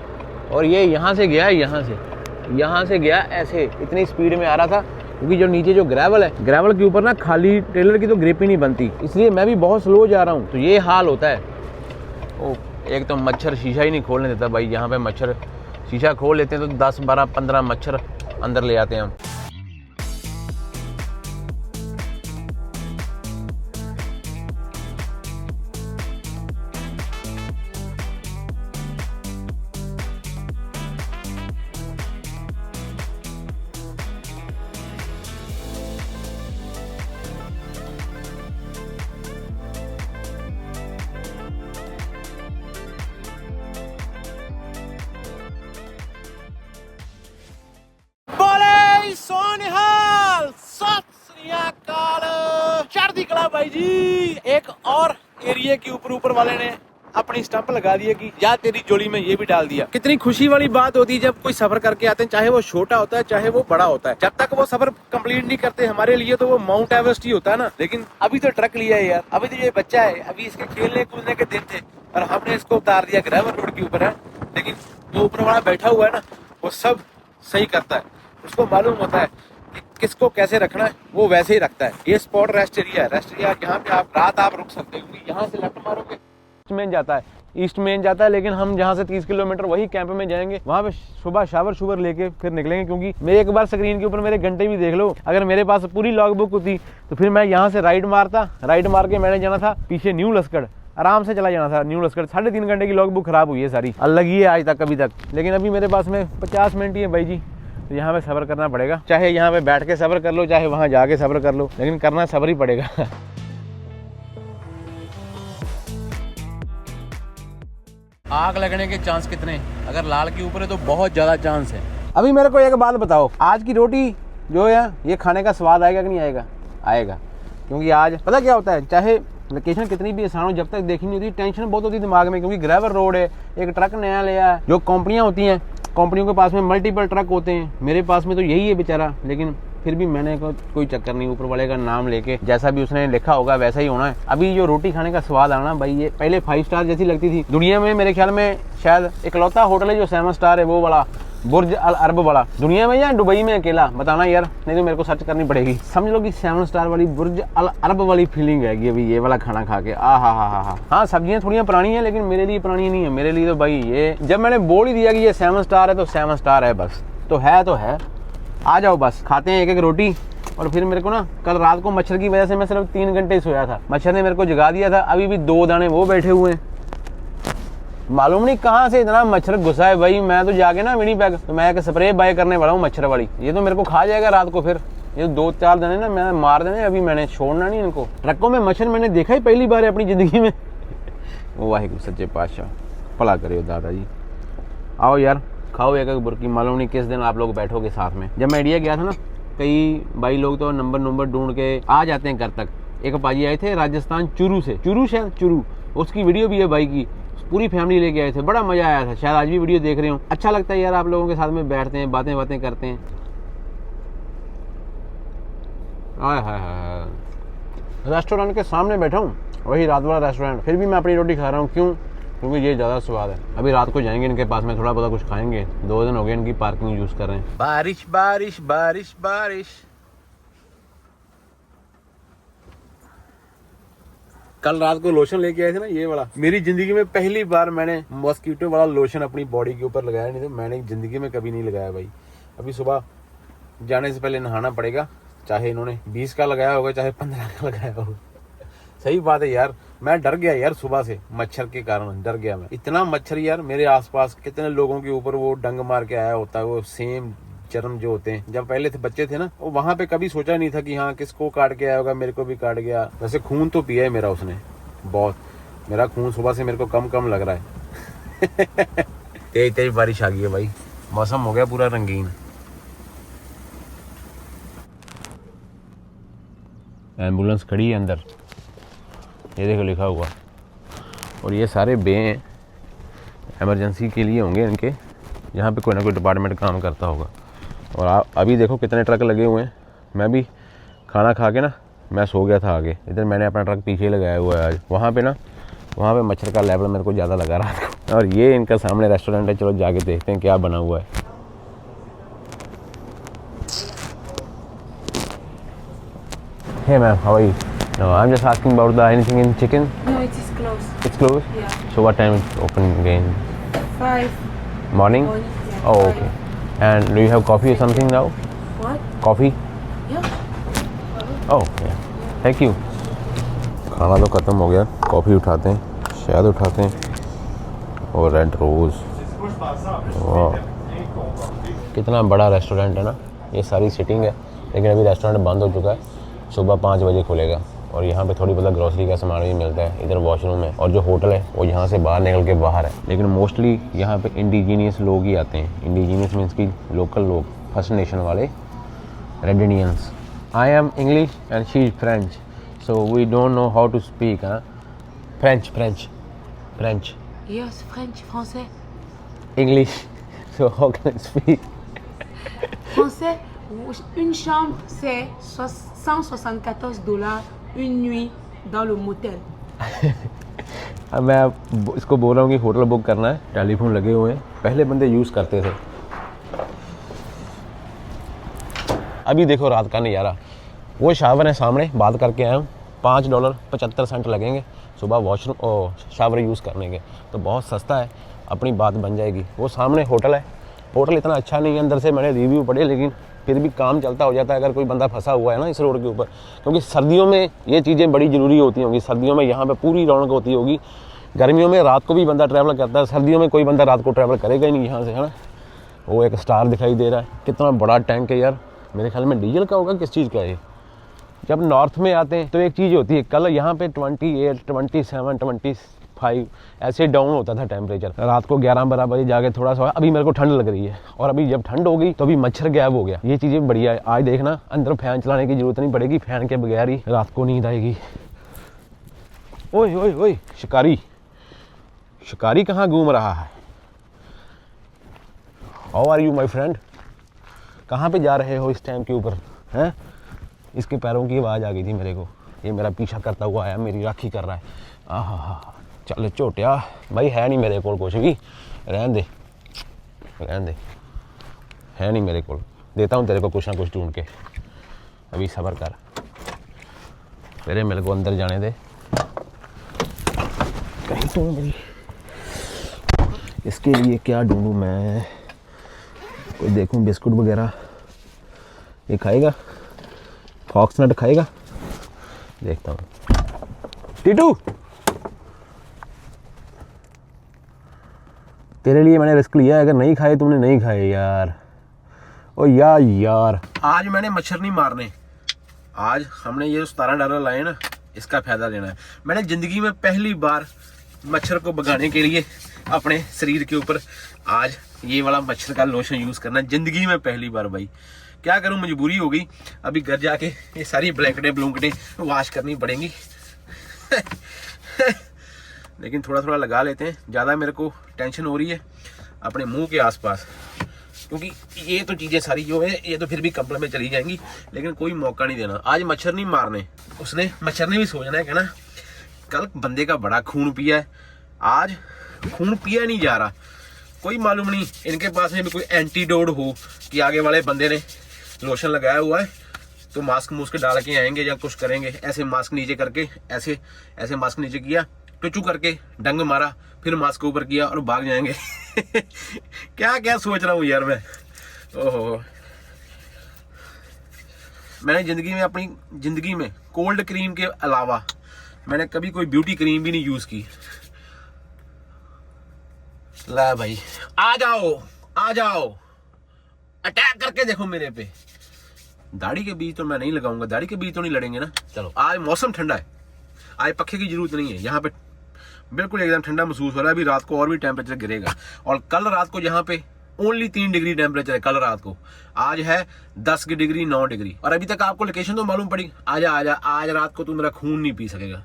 और ये यहाँ से गया है, यहाँ से गया ऐसे, इतनी स्पीड में आ रहा था क्योंकि जो नीचे जो ग्रेवल है, ग्रेवल के ऊपर ना खाली ट्रेलर की तो ग्रिप ही नहीं बनती, इसलिए मैं भी बहुत स्लो जा रहा हूँ, तो ये हाल होता है। ओ, एक तो मच्छर शीशा ही नहीं खोलने देता भाई। यहाँ पे मच्छर शीशा खोल लेते हैं तो 10, 12, 15 मच्छर अंदर ले आते हैं हम। चढ़ती कला भाई जी। एक और एरिया के ऊपर वाले ने अपनी स्टंप लगा दी है कि या तेरी जोड़ी में ये भी डाल दिया। कितनी खुशी वाली बात होती है जब कोई सफर करके आते हैं, चाहे वो छोटा होता है चाहे वो बड़ा होता है। जब तक वो सफर कंप्लीट नहीं करते हमारे लिए तो वो माउंट एवरेस्ट ही होता है ना। लेकिन अभी तो ट्रक लिया है यार, अभी तो ये बच्चा है, अभी इसके खेलने कूदने के दिन थे और हमने इसको उतार दिया ग्रेवल रोड के ऊपर है। लेकिन जो ऊपर वाला बैठा हुआ है ना, वो सब सही करता है, उसको मालूम होता है किसको कैसे रखना है, वो वैसे ही रखता है। ये स्पॉट रेस्ट एरिया है, रेस्ट एरिया यहाँ पे आप रात आप रुक सकते हो क्योंकि यहाँ से लेफ्ट मारोगे मेन जाता है, ईस्ट मेन जाता है। लेकिन हम जहाँ से 30 किलोमीटर वही कैंप में जाएंगे, वहाँ पे सुबह शावर लेके फिर निकलेंगे। क्योंकि मैं एक बार स्क्रीन के ऊपर मेरे घंटे भी देख लो, अगर मेरे पास पूरी लॉग बुक होती तो फिर मैं यहाँ से राइड मार के मैंने जाना था पीछे न्यू लस्कड़, आराम से चला जाना था न्यू लस्कड़। 3.5 घंटे की लॉग बुक खराब हुई है सारी, अलग ही है आज तक अभी तक। लेकिन अभी मेरे पास में 50 मिनट ही है भाई जी, तो यहाँ पे सब्र करना पड़ेगा। चाहे यहाँ पे बैठ के सब्र कर लो, चाहे वहाँ जाके सब्र कर लो, लेकिन करना सब्र ही पड़ेगा। आग लगने के चांस कितने, अगर लाल के ऊपर है तो बहुत ज्यादा चांस है। अभी मेरे को एक बात बताओ, आज की रोटी जो है ये खाने का स्वाद आएगा कि नहीं आएगा? आएगा, क्योंकि आज पता क्या होता है, चाहे लोकेशन कितनी भी आसान हो, जब तक देखी नहीं होती टेंशन बहुत होती है दिमाग में। क्योंकि ग्रेवल रोड है, एक ट्रक नया लिया है, जो कंपनियां होती हैं कंपनियों के पास में मल्टीपल ट्रक होते हैं, मेरे पास में तो यही है बेचारा। लेकिन फिर भी मैंने कोई चक्कर नहीं, ऊपर वाले का नाम लेके जैसा भी उसने लिखा होगा वैसा ही होना है। अभी जो रोटी खाने का स्वाद आना भाई, ये पहले 5 स्टार जैसी लगती थी दुनिया में। मेरे ख्याल में शायद इकलौता होटल है जो 7 स्टार है, वो वाला बुर्ज अल अरब वाला दुनिया में, या दुबई में अकेला, बताना यार, नहीं तो मेरे को सर्च करनी पड़ेगी। समझ लो कि 7 स्टार वाली बुर्ज अल अरब वाली फीलिंग है अभी ये वाला खाना खा के। हाँ सब्जियां थोड़ियां पुरानी हैं, लेकिन मेरे लिए पुरानी नहीं है। मेरे लिए तो भाई ये जब मैंने बोल ही दिया कि ये 7 स्टार है तो 7 स्टार है, बस तो है। आ जाओ बस, खाते हैं एक रोटी। और फिर मेरे को ना कल रात को मच्छर की वजह से मैं सिर्फ 3 घंटे सोया था, मच्छर ने मेरे को जगा दिया था। अभी भी 2 दाने वो बैठे हुए हैं, मालूम नहीं कहाँ से इतना मच्छर घुसा है भाई। मैं तो जाके ना विनीपेग तो मैं एक स्प्रे बाय करने वाला हूँ मच्छर वाली, ये तो मेरे को खा जाएगा रात को। फिर ये 2-4 दाने ना मैं मार देने, अभी मैंने छोड़ना नहीं इनको। ट्रकों में मच्छर मैंने देखा ही पहली बार है अपनी जिंदगी में। वो वाहिगुरू सच्चे पातशाह भला करे दादाजी। आओ यार खाओ एक बुरकी, मालूम नहीं किस दिन आप लोग बैठोगे साथ में। जब मैं इंडिया गया था ना, कई भाई लोग तो नंबर ढूंढ के आ जाते हैं घर तक। एक पाजी आए थे राजस्थान चुरू से, चुरू, उसकी वीडियो भी है भाई की, पूरी फैमिली लेके आए थे, बड़ा मजा आया था। शायद आज भी वीडियो देख रहे हो। अच्छा लगता है यार, आप लोगों के साथ में बैठते हैं, बातें करते हैं। हाय रेस्टोरेंट के सामने बैठा हूँ, वही रात वाला रेस्टोरेंट, फिर भी मैं अपनी रोटी खा रहा हूँ। क्यों? क्योंकि ये ज़्यादा स्वाद है। अभी रात को जाएंगे इनके पास में, थोड़ा बहुत कुछ खाएंगे। 2 दिन हो गए इनकी पार्किंग यूज़ कर रहे हैं। बारिश बारिश बारिश बारिश। कल रात को लोशन लेके आए थे ना, ये वाला। मेरी जिंदगी में पहली बार मैंने मॉस्किटो वाला लोशन अपनी बॉडी के ऊपर लगाया, नहीं तो मैंने जिंदगी में कभी नहीं लगाया भाई। अभी सुबह जाने से पहले नहाना पड़ेगा, चाहे इन्होंने 20 का लगाया होगा चाहे 15 का लगाया होगा। सही बात है यार, मैं डर गया यार सुबह से, मच्छर के कारण डर गया मैं। इतना मच्छर यार, मेरे आसपास कितने लोगों के ऊपर वो डंग मार के आया होता है, वो सेम जर्म जो होते हैं। जब पहले थे बच्चे थे ना, वो वहां पे कभी सोचा नहीं था कि हाँ किसको काट के आया होगा, मेरे को भी काट गया। वैसे खून तो पिया है मेरा उसने बहुत, मेरा खून सुबह से मेरे को कम लग रहा है। तेज बारिश आ गई है भाई, मौसम हो गया पूरा रंगीन। एम्बुलेंस खड़ी है अंदर, ये देखो लिखा हुआ, और ये सारे बे हैं, इमरजेंसी के लिए होंगे इनके। यहाँ पे कोई ना कोई डिपार्टमेंट काम करता होगा। और अभी देखो कितने ट्रक लगे हुए हैं। मैं भी खाना खा के ना मैं सो गया था आगे, इधर मैंने अपना ट्रक पीछे लगाया हुआ है आज। वहाँ पे मच्छर का लेवल मेरे को ज़्यादा लगा रात को। और ये इनका सामने रेस्टोरेंट है, चलो जाके देखते हैं क्या बना हुआ है। Hey ma'am, how are you? No, I'm just asking about anything in chicken. No, it is closed. It's closed? Yeah. So what time it's open again? 5 Morning? morning. Yeah, Oh, 5. okay. And do you have coffee or something now? What? Coffee? Yeah. Oh, yeah. Thank you. खाना तो ख़त्म हो गया, coffee उठाते हैं, शहद उठाते हैं और रेड रोज़। वाह, कितना बड़ा रेस्टोरेंट है ना। ये सारी सिटिंग है, लेकिन अभी रेस्टोरेंट बंद हो चुका है। सुबह 5 बजे खुलेगा और यहाँ पे थोड़ी बहुत ग्रोसरी का सामान भी मिलता है। इधर वॉशरूम है और जो होटल है वो यहाँ से बाहर निकल के बाहर है। लेकिन मोस्टली यहाँ पे इंडिजीनियस लोग ही आते हैं। इंडिजीनियस मीन्स की लोकल लोग, फर्स्ट नेशन वाले, red Indians. I am English and she is French, so we don't know how to speak. French Yes, French, français. English, so how can I speak? Français, une chambre c'est $174 une nuit dans le motel. अब मैं इसको बोल रहा हूँ कि hotel book करना है, telephone लगे हुए हैं, पहले बंदे यूज़ करते थे। अभी देखो रात का नज़ारा, वो शावर है सामने, बात करके आया हूँ, $5.75 लगेंगे सुबह वॉशरूम और शावर यूज़ करने के, तो बहुत सस्ता है, अपनी बात बन जाएगी। वो सामने होटल है, होटल इतना अच्छा नहीं है अंदर से, मैंने रिव्यू पढ़े, लेकिन फिर भी काम चलता हो जाता है अगर कोई बंदा फंसा हुआ है ना इस रोड के ऊपर। क्योंकि सर्दियों में ये चीज़ें बड़ी ज़रूरी होती होंगी, सर्दियों में यहाँ पे पूरी रौनक होती होगी। गर्मियों में रात को भी बंदा ट्रैवल करता है, सर्दियों में कोई बंदा रात को ट्रैवल करेगा ही नहीं यहाँ से, है ना। वो एक स्टार दिखाई दे रहा है, कितना बड़ा टैंक है यार, मेरे ख्याल में डीजल का होगा, किस चीज़ का है ये। जब नॉर्थ में आते हैं तो एक चीज़ होती है, कल यहाँ पे 28, 27, 25 ऐसे डाउन होता था टेम्परेचर। रात को 11-12 बजे जाके थोड़ा सा, अभी मेरे को ठंड लग रही है, और अभी जब ठंड हो गई तो अभी मच्छर गायब हो गया। ये चीज़ें बढ़िया है। आज देखना अंदर फैन चलाने की जरूरत नहीं पड़ेगी, फैन के बगैर ही रात को नींद आएगी। ओए ओए ओए, शिकारी कहाँ घूम रहा है? How are you my friend? कहाँ पे जा रहे हो इस टाइम के ऊपर हैं? इसके पैरों की आवाज़ आ गई थी मेरे को, ये मेरा पीछा करता हुआ आया, मेरी राखी कर रहा है। आहा, चल झोटिया भाई, है नहीं मेरे को कुछ भी, रहन दे, है नहीं मेरे को, देता हूँ तेरे को कुछ ना कुछ ढूंढ के, अभी सब्र कर, मेरे मेरे को अंदर जाने दे। कहीं तो मेरी, इसके लिए क्या ढूंढूं मैं, कोई देखूं बिस्कुट वगैरह। ये खाएगा, फॉक्सनट खाएगा, देखता हूँ। टीटू, तेरे लिए मैंने रिस्क लिया है, अगर नहीं खाए तुमने नहीं खाए यार। ओ यार आज मैंने मच्छर नहीं मारने, आज हमने ये $17 लाए ना, इसका फायदा लेना है। मैंने ज़िंदगी में पहली बार मच्छर को भगाने के लिए अपने शरीर के ऊपर आज ये वाला मच्छर का लोशन यूज़ करना है, ज़िंदगी में पहली बार भाई। क्या करूं, मजबूरी हो गई, अभी घर जाके ये सारी ब्लैंकेटें वॉश करनी पड़ेंगी। लेकिन थोड़ा थोड़ा लगा लेते हैं, ज़्यादा मेरे को टेंशन हो रही है अपने मुंह के आसपास, क्योंकि ये तो चीज़ें सारी जो है ये तो फिर भी कंप्लेंट में चली जाएंगी, लेकिन कोई मौका नहीं देना। आज मच्छर नहीं मारने, उसने मच्छर ने भी सोचना है कि ना कल बंदे का बड़ा खून पिया है, आज खून पिया नहीं जा रहा। कोई मालूम नहीं इनके पास में भी कोई एंटीडोट हो कि आगे वाले बंदे ने लोशन लगाया हुआ है तो मास्क मुस्क डाल के आएंगे या कुछ करेंगे। ऐसे मास्क नीचे करके, ऐसे मास्क नीचे किया, टुचू करके डंग मारा, फिर मास्क ऊपर किया और भाग जाएंगे। क्या क्या सोच रहा हूँ यार मैं। ओहो, मैंने अपनी जिंदगी में कोल्ड क्रीम के अलावा मैंने कभी कोई ब्यूटी क्रीम भी नहीं यूज की। ला भाई, आ जाओ, अटैक करके देखो मेरे पे। दाढ़ी के बीच तो मैं नहीं लगाऊंगा, दाढ़ी के बीच तो नहीं लड़ेंगे ना। चलो, आज मौसम ठंडा है, आज पक्खे की जरूरत नहीं है, यहाँ पे बिल्कुल एकदम ठंडा महसूस हो रहा है। अभी रात को और भी टेम्परेचर गिरेगा, और कल रात को यहाँ पे ओनली 3 डिग्री टेम्परेचर है कल रात को, आज है 10 डिग्री 9 डिग्री। और अभी तक आपको लोकेशन तो मालूम पड़ी, आजा आज रात को तू मेरा खून नहीं पी सकेगा।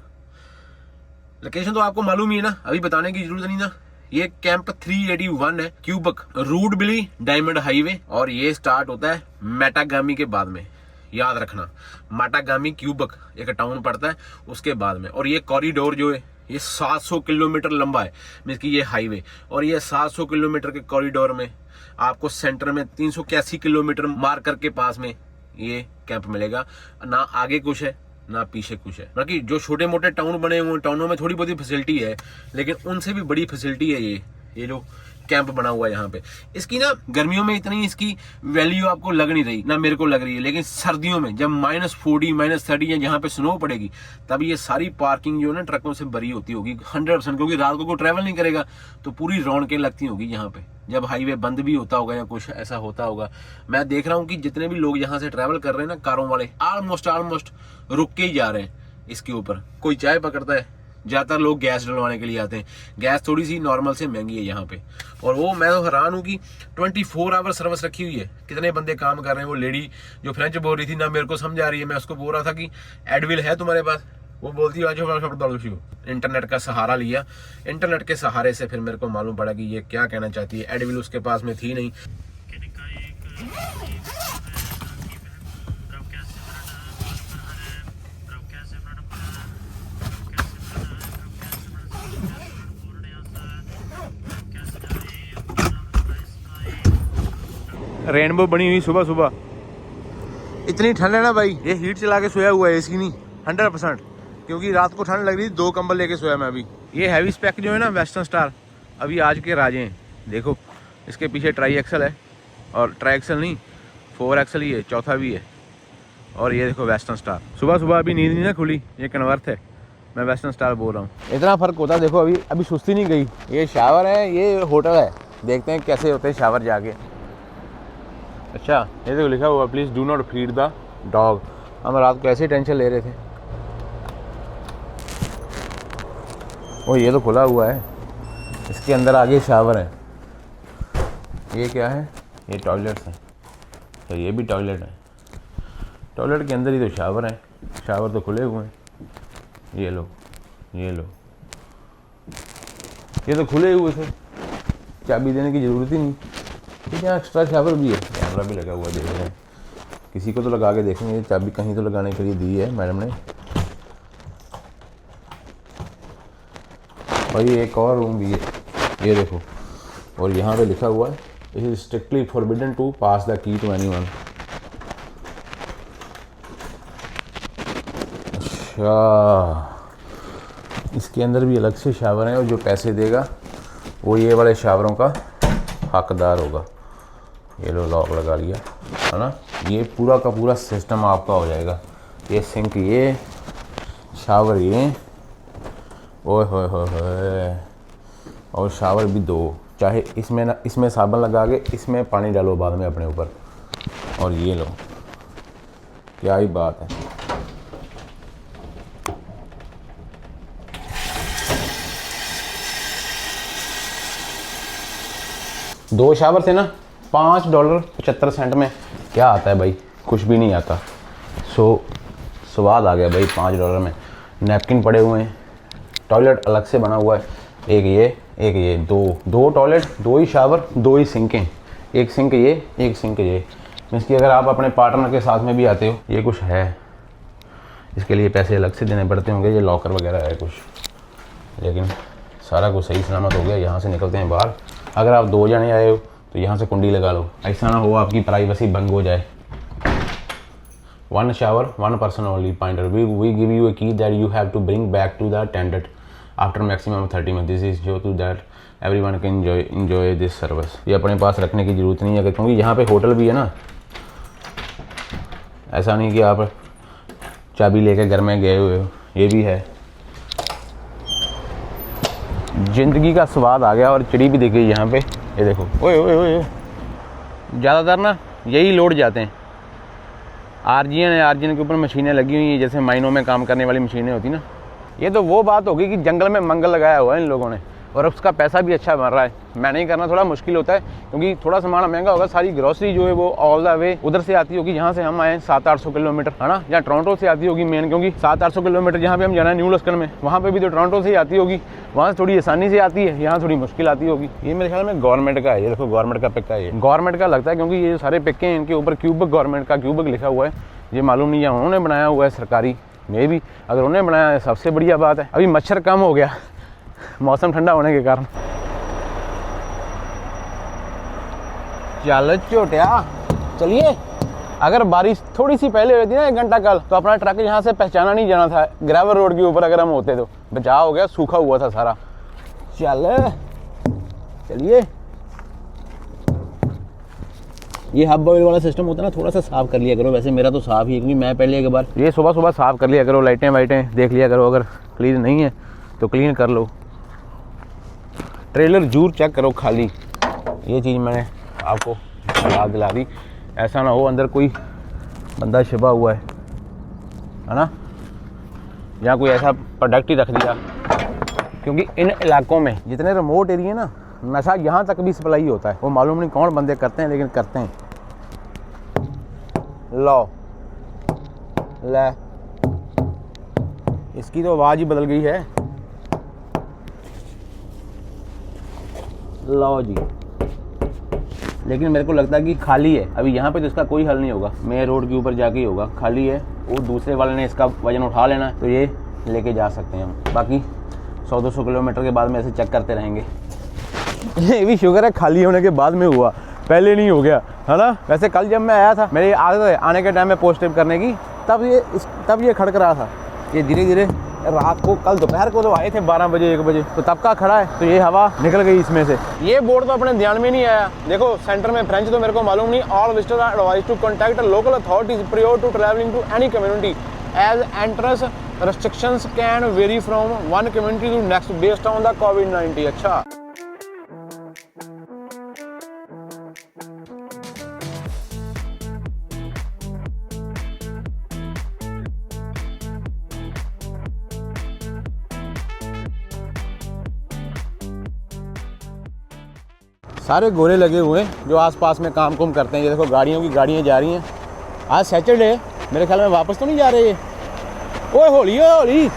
लोकेशन तो आपको मालूम ही है ना, अभी बताने की जरूरत नहीं ना। ये कैंप 381 है, क्यूबक रूट बिली डायमंड हाईवे, और ये स्टार्ट होता है मैटागामी के बाद में। याद रखना, मैटागामी क्यूबक एक टाउन पड़ता है उसके बाद में। और ये कॉरिडोर जो है ये 700 किलोमीटर लंबा है, मीन्स कि ये हाईवे, और ये 700 किलोमीटर के कॉरिडोर में आपको सेंटर में 381 किलोमीटर मार्कर के पास में ये कैंप मिलेगा। ना आगे कुछ है ना पीछे कुछ है। बाकी जो छोटे मोटे टाउन बने हुए टाउनों में थोड़ी बहुत फैसिलिटी है, लेकिन उनसे भी बड़ी फैसिलिटी है ये जो कैंप बना हुआ है यहाँ पे। इसकी ना गर्मियों में इतनी इसकी वैल्यू आपको लग नहीं रही, ना मेरे को लग रही है, लेकिन सर्दियों में जब -40 -30 या जहाँ पे स्नो पड़ेगी तब ये सारी पार्किंग जो है ना ट्रकों से भरी होती होगी 100%, क्योंकि रात को कोई ट्रैवल नहीं करेगा तो पूरी रौनकें लगती होगी यहाँ पे। जब हाईवे बंद भी होता होगा या कुछ ऐसा होता होगा, मैं देख रहा हूँ कि जितने भी लोग यहाँ से ट्रैवल कर रहे हैं ना कारों वाले, ऑलमोस्ट रुक के ही जा रहे हैं इसके ऊपर। कोई चाय पकड़ता है, ज्यादातर लोग गैस डलवाने के लिए आते हैं। गैस थोड़ी सी नॉर्मल से महंगी है यहाँ पे। और वो मैं तो हैरान हूँ कि 24 आवर सर्विस रखी हुई है। कितने बंदे काम कर रहे हैं। वो लेडी जो फ्रेंच बोल रही थी ना, मेरे को समझ आ रही है, मैं उसको बोल रहा था कि एडविल है तुम्हारे पास, वो बोलती है इंटरनेट का सहारा लिया। इंटरनेट के सहारे से फिर मेरे को मालूम पड़ा कि ये क्या कहना चाहती है। एडविल उसके पास में थी नहीं। रेनबो बनी हुई सुबह सुबह। इतनी ठंड है ना भाई, ये हीट चला के सोया हुआ है, एसी नहीं 100%, क्योंकि रात को ठंड लग रही थी। 2 कंबल लेके सोया मैं अभी। ये हैवी स्पेक जो है ना वेस्टर्न स्टार, अभी आज के राजे हैं। देखो इसके पीछे ट्राई एक्सल है, और ट्राई एक्सल नहीं 4 एक्सल ही है, चौथा भी है। और ये देखो वेस्टर्न स्टार। सुबह सुबह अभी नींद नहीं ना खुली, ये कन्वर्थ है, मैं वेस्टर्न स्टार बोल रहा हूँ। इतना फर्क होता है। देखो अभी सुस्ती नहीं गई। ये शावर है, ये होटल है, देखते हैं कैसे होते हैं शावर जाके। अच्छा ये देखो लिखा हुआ please do not feed the dog. हम रात को ऐसे ही टेंशन ले रहे थे। ओ ये तो खुला हुआ है, इसके अंदर आगे शावर है। ये क्या है? ये टॉयलेट्स हैं, तो ये भी टॉयलेट है। टॉयलेट के अंदर ही तो शावर है, शावर तो खुले हुए हैं। ये लो ये तो खुले हुए थे, चाबी देने की ज़रूरत ही नहीं। ठीक है, एक्स्ट्रा शावर भी है, कैमरा भी लगा हुआ है, देख रहे हैं। किसी को तो लगा के देखेंगे, चाबी कहीं तो लगाने के लिए दी है मैडम ने। और ये एक और रूम भी है, ये देखो। और यहाँ पे लिखा हुआ है it is strictly forbidden to pass the key to anyone. अच्छा, इसके अंदर भी अलग से शावर है, और जो पैसे देगा वो ये वाले शावरों का हकदार होगा। ये लो लॉक लगा लिया है ना। ये पूरा का पूरा सिस्टम आपका हो जाएगा। ये सिंक, ये शावर, ये ओए होए, और शावर भी 2। चाहे इसमें साबुन लगा के इसमें पानी डालो बाद में अपने ऊपर। और ये लो, क्या ही बात है। दो शावर थे ना, $5.75 में क्या आता है भाई? कुछ भी नहीं आता। स्वाद आ गया भाई $5 में। नैपकिन पड़े हुए हैं, टॉयलेट अलग से बना हुआ है। एक ये दो टॉयलेट, 2 ही शावर, 2 ही सिंकें। एक सिंक ये, एक सिंक ये। मीन्स कि अगर आप अपने पार्टनर के साथ में भी आते हो, ये कुछ है। इसके लिए पैसे अलग से देने पड़ते होंगे। ये लॉकर वगैरह है कुछ, लेकिन सारा कुछ सही सलामत हो गया। यहाँ से निकलते हैं बाहर। अगर आप 2 जने आए हो तो यहाँ से कुंडी लगा लो, ऐसा ना हो आपकी प्राइवेसी भंग हो जाए। 1 shower 1 person only pointer. We give you a key that you have to bring back to the tenant after maximum 30 minutes. This is show to that everyone can enjoy this service. ये अपने पास रखने की ज़रूरत नहीं है, क्योंकि यहाँ पे होटल भी है ना। ऐसा नहीं कि आप चाबी लेके घर में गए हुए हो, ये भी है। ज़िंदगी का स्वाद आ गया। और चिड़ी भी दिख गई यहाँ पे, ये देखो। ओए ज़्यादातर ना यही लोड जाते हैं। आरजीएन के ऊपर मशीनें लगी हुई हैं, जैसे माइनों में काम करने वाली मशीनें होती ना। ये तो वो बात होगी कि जंगल में मंगल लगाया हुआ है इन लोगों ने। और उसका पैसा भी अच्छा बन रहा है। मैनेज करना थोड़ा मुश्किल होता है क्योंकि थोड़ा सामान महंगा होगा, सारी ग्रोसरी जो है वो ऑल द वे उधर से आती होगी, यहाँ से हम आए 700-800 किलोमीटर, है ना, या टोरंटो से आती होगी मेन, क्योंकि 700-800 किलोमीटर जहाँ पे हम जाना है न्यू लस्कन में, वहाँ पे भी तो टोरंटो से ही आती होगी, वहाँ से थोड़ी आसानी से आती है, यहाँ थोड़ी मुश्किल आती होगी। ये मेरे ख्याल में गवर्नमेंट का है, ये देखो गवर्नमेंट का पिक है, ये गवर्नमेंट का लगता है क्योंकि ये सारे पिक्के हैं इनके ऊपर क्यूबिक, गवर्नमेंट का क्यूबिक लिखा हुआ है। ये मालूम नहीं है उन्होंने बनाया हुआ है सरकारी में भी, अगर उन्होंने बनाया है सबसे बढ़िया बात है। अभी मच्छर कम हो गया मौसम ठंडा होने के कारण। चल चोटिया चलिए, अगर बारिश थोड़ी सी पहले होती ना 1 घंटा कल, तो अपना ट्रक यहाँ से पहचाना नहीं जाना था ग्रेवल रोड के ऊपर, अगर हम होते तो बचाव हो गया, सूखा हुआ था सारा। चल चलिए, ये हब ऑयल वाला सिस्टम होता है ना, थोड़ा सा साफ कर लिया करो, वैसे मेरा तो साफ ही है क्योंकि मैं पहले एक बार ये सुबह सुबह साफ कर लिया करो, लाइटें वाइटें देख लिया करो, अगर क्लीन नहीं है तो क्लीन कर लो। ट्रेलर जरूर चेक करो खाली, ये चीज़ मैंने आपको याद दिला दी, ऐसा ना हो अंदर कोई बंदा छिपा हुआ है ना, या कोई ऐसा प्रोडक्ट ही रख दिया, क्योंकि इन इलाकों में जितने रिमोट एरिया ना, नशा यहाँ तक भी सप्लाई होता है, वो मालूम नहीं कौन बंदे करते हैं लेकिन करते हैं। लो ले, इसकी तो आवाज़ ही बदल गई है। लो जी, लेकिन मेरे को लगता है कि खाली है अभी यहाँ पे, तो इसका कोई हल नहीं होगा, मेन रोड के ऊपर जाके ही होगा, खाली है। वो दूसरे वाले ने इसका वजन उठा लेना है तो ये लेके जा सकते हैं हम, बाकी 100-200 किलोमीटर के बाद में ऐसे चेक करते रहेंगे। ये भी शुक्र है खाली होने के बाद में हुआ, पहले नहीं हो गया, है ना। वैसे कल जब मैं आया था, मेरी आदत है आने के टाइम में पोस्ट टिप करने की, तब ये खड़क रहा था। ये धीरे धीरे रात को, कल दोपहर को तो आए थे 12 बजे 1 बजे, तो तब का खड़ा है, तो ये हवा निकल गई इसमें से। ये बोर्ड तो अपने ध्यान में नहीं आया, देखो सेंटर में फ्रेंच तो मेरे को मालूम नहीं। All visitors are advised to contact local authorities prior to travelling to any community as entrance restrictions can vary from one community to next based on the COVID-19। अच्छा, सारे गोरे लगे हुए हैं जो आसपास में काम कुम करते हैं। ये देखो गाड़ियाँ जा रही हैं। आज सैटरडे, मेरे ख्याल में वापस तो नहीं जा रहे ये। ओए होली होली,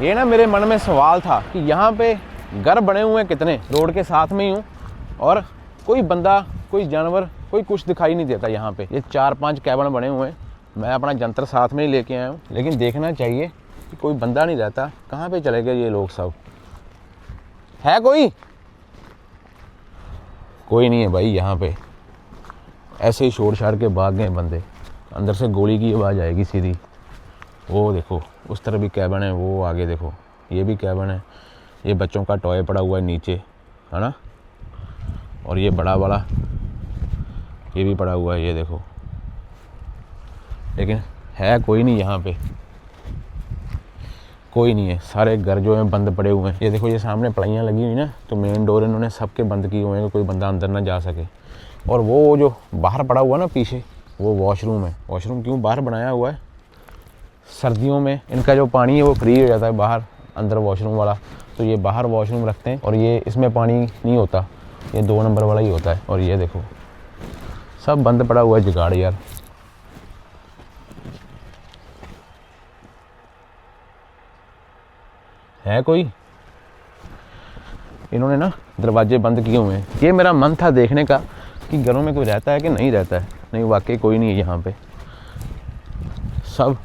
ये ना मेरे मन में सवाल था कि यहाँ पे घर बने हुए हैं कितने, रोड के साथ में ही हूँ, और कोई बंदा, कोई जानवर, कोई कुछ दिखाई नहीं देता यहाँ पे। ये 4-5 कैबिन बने हुए हैं, मैं अपना जंतर साथ में ही लेके आया हूँ, लेकिन देखना चाहिए कि कोई बंदा नहीं रहता। कहाँ पे चले गए ये लोग सब? है कोई नहीं है भाई यहाँ पे। ऐसे ही शोर शार के भाग गए बंदे, अंदर से गोली की आवाज़ आएगी सीधी। वो देखो उस तरफ भी कैबिन है, वो आगे देखो ये भी कैबिन है। ये बच्चों का टॉय पड़ा हुआ है नीचे, है ना, और ये बड़ा वाला ये भी पड़ा हुआ है, ये देखो। लेकिन है कोई नहीं यहाँ पे, कोई नहीं है। सारे घर जो हैं बंद पड़े हुए हैं। ये देखो ये सामने पलाइयाँ लगी हुई ना, तो मेन डोर इन्होंने सबके बंद किए हुए हैं कि कोई बंदा अंदर ना जा सके। और वो जो बाहर पड़ा हुआ ना पीछे, वो वॉशरूम है। वॉशरूम क्यों बाहर बनाया हुआ है? सर्दियों में इनका जो पानी है वो फ्री हो जाता है बाहर, अंदर वॉशरूम वाला, तो ये बाहर वॉशरूम रखते हैं। और ये इसमें पानी नहीं होता, ये 2 नंबर वाला ही होता है। और ये देखो सब बंद पड़ा हुआ है जुगाड़ यार। है कोई? इन्होंने ना दरवाजे बंद किए हुए हैं। ये मेरा मन था देखने का कि घरों में कोई रहता है कि नहीं रहता है। नहीं, वाकई कोई नहीं है यहाँ पे, सब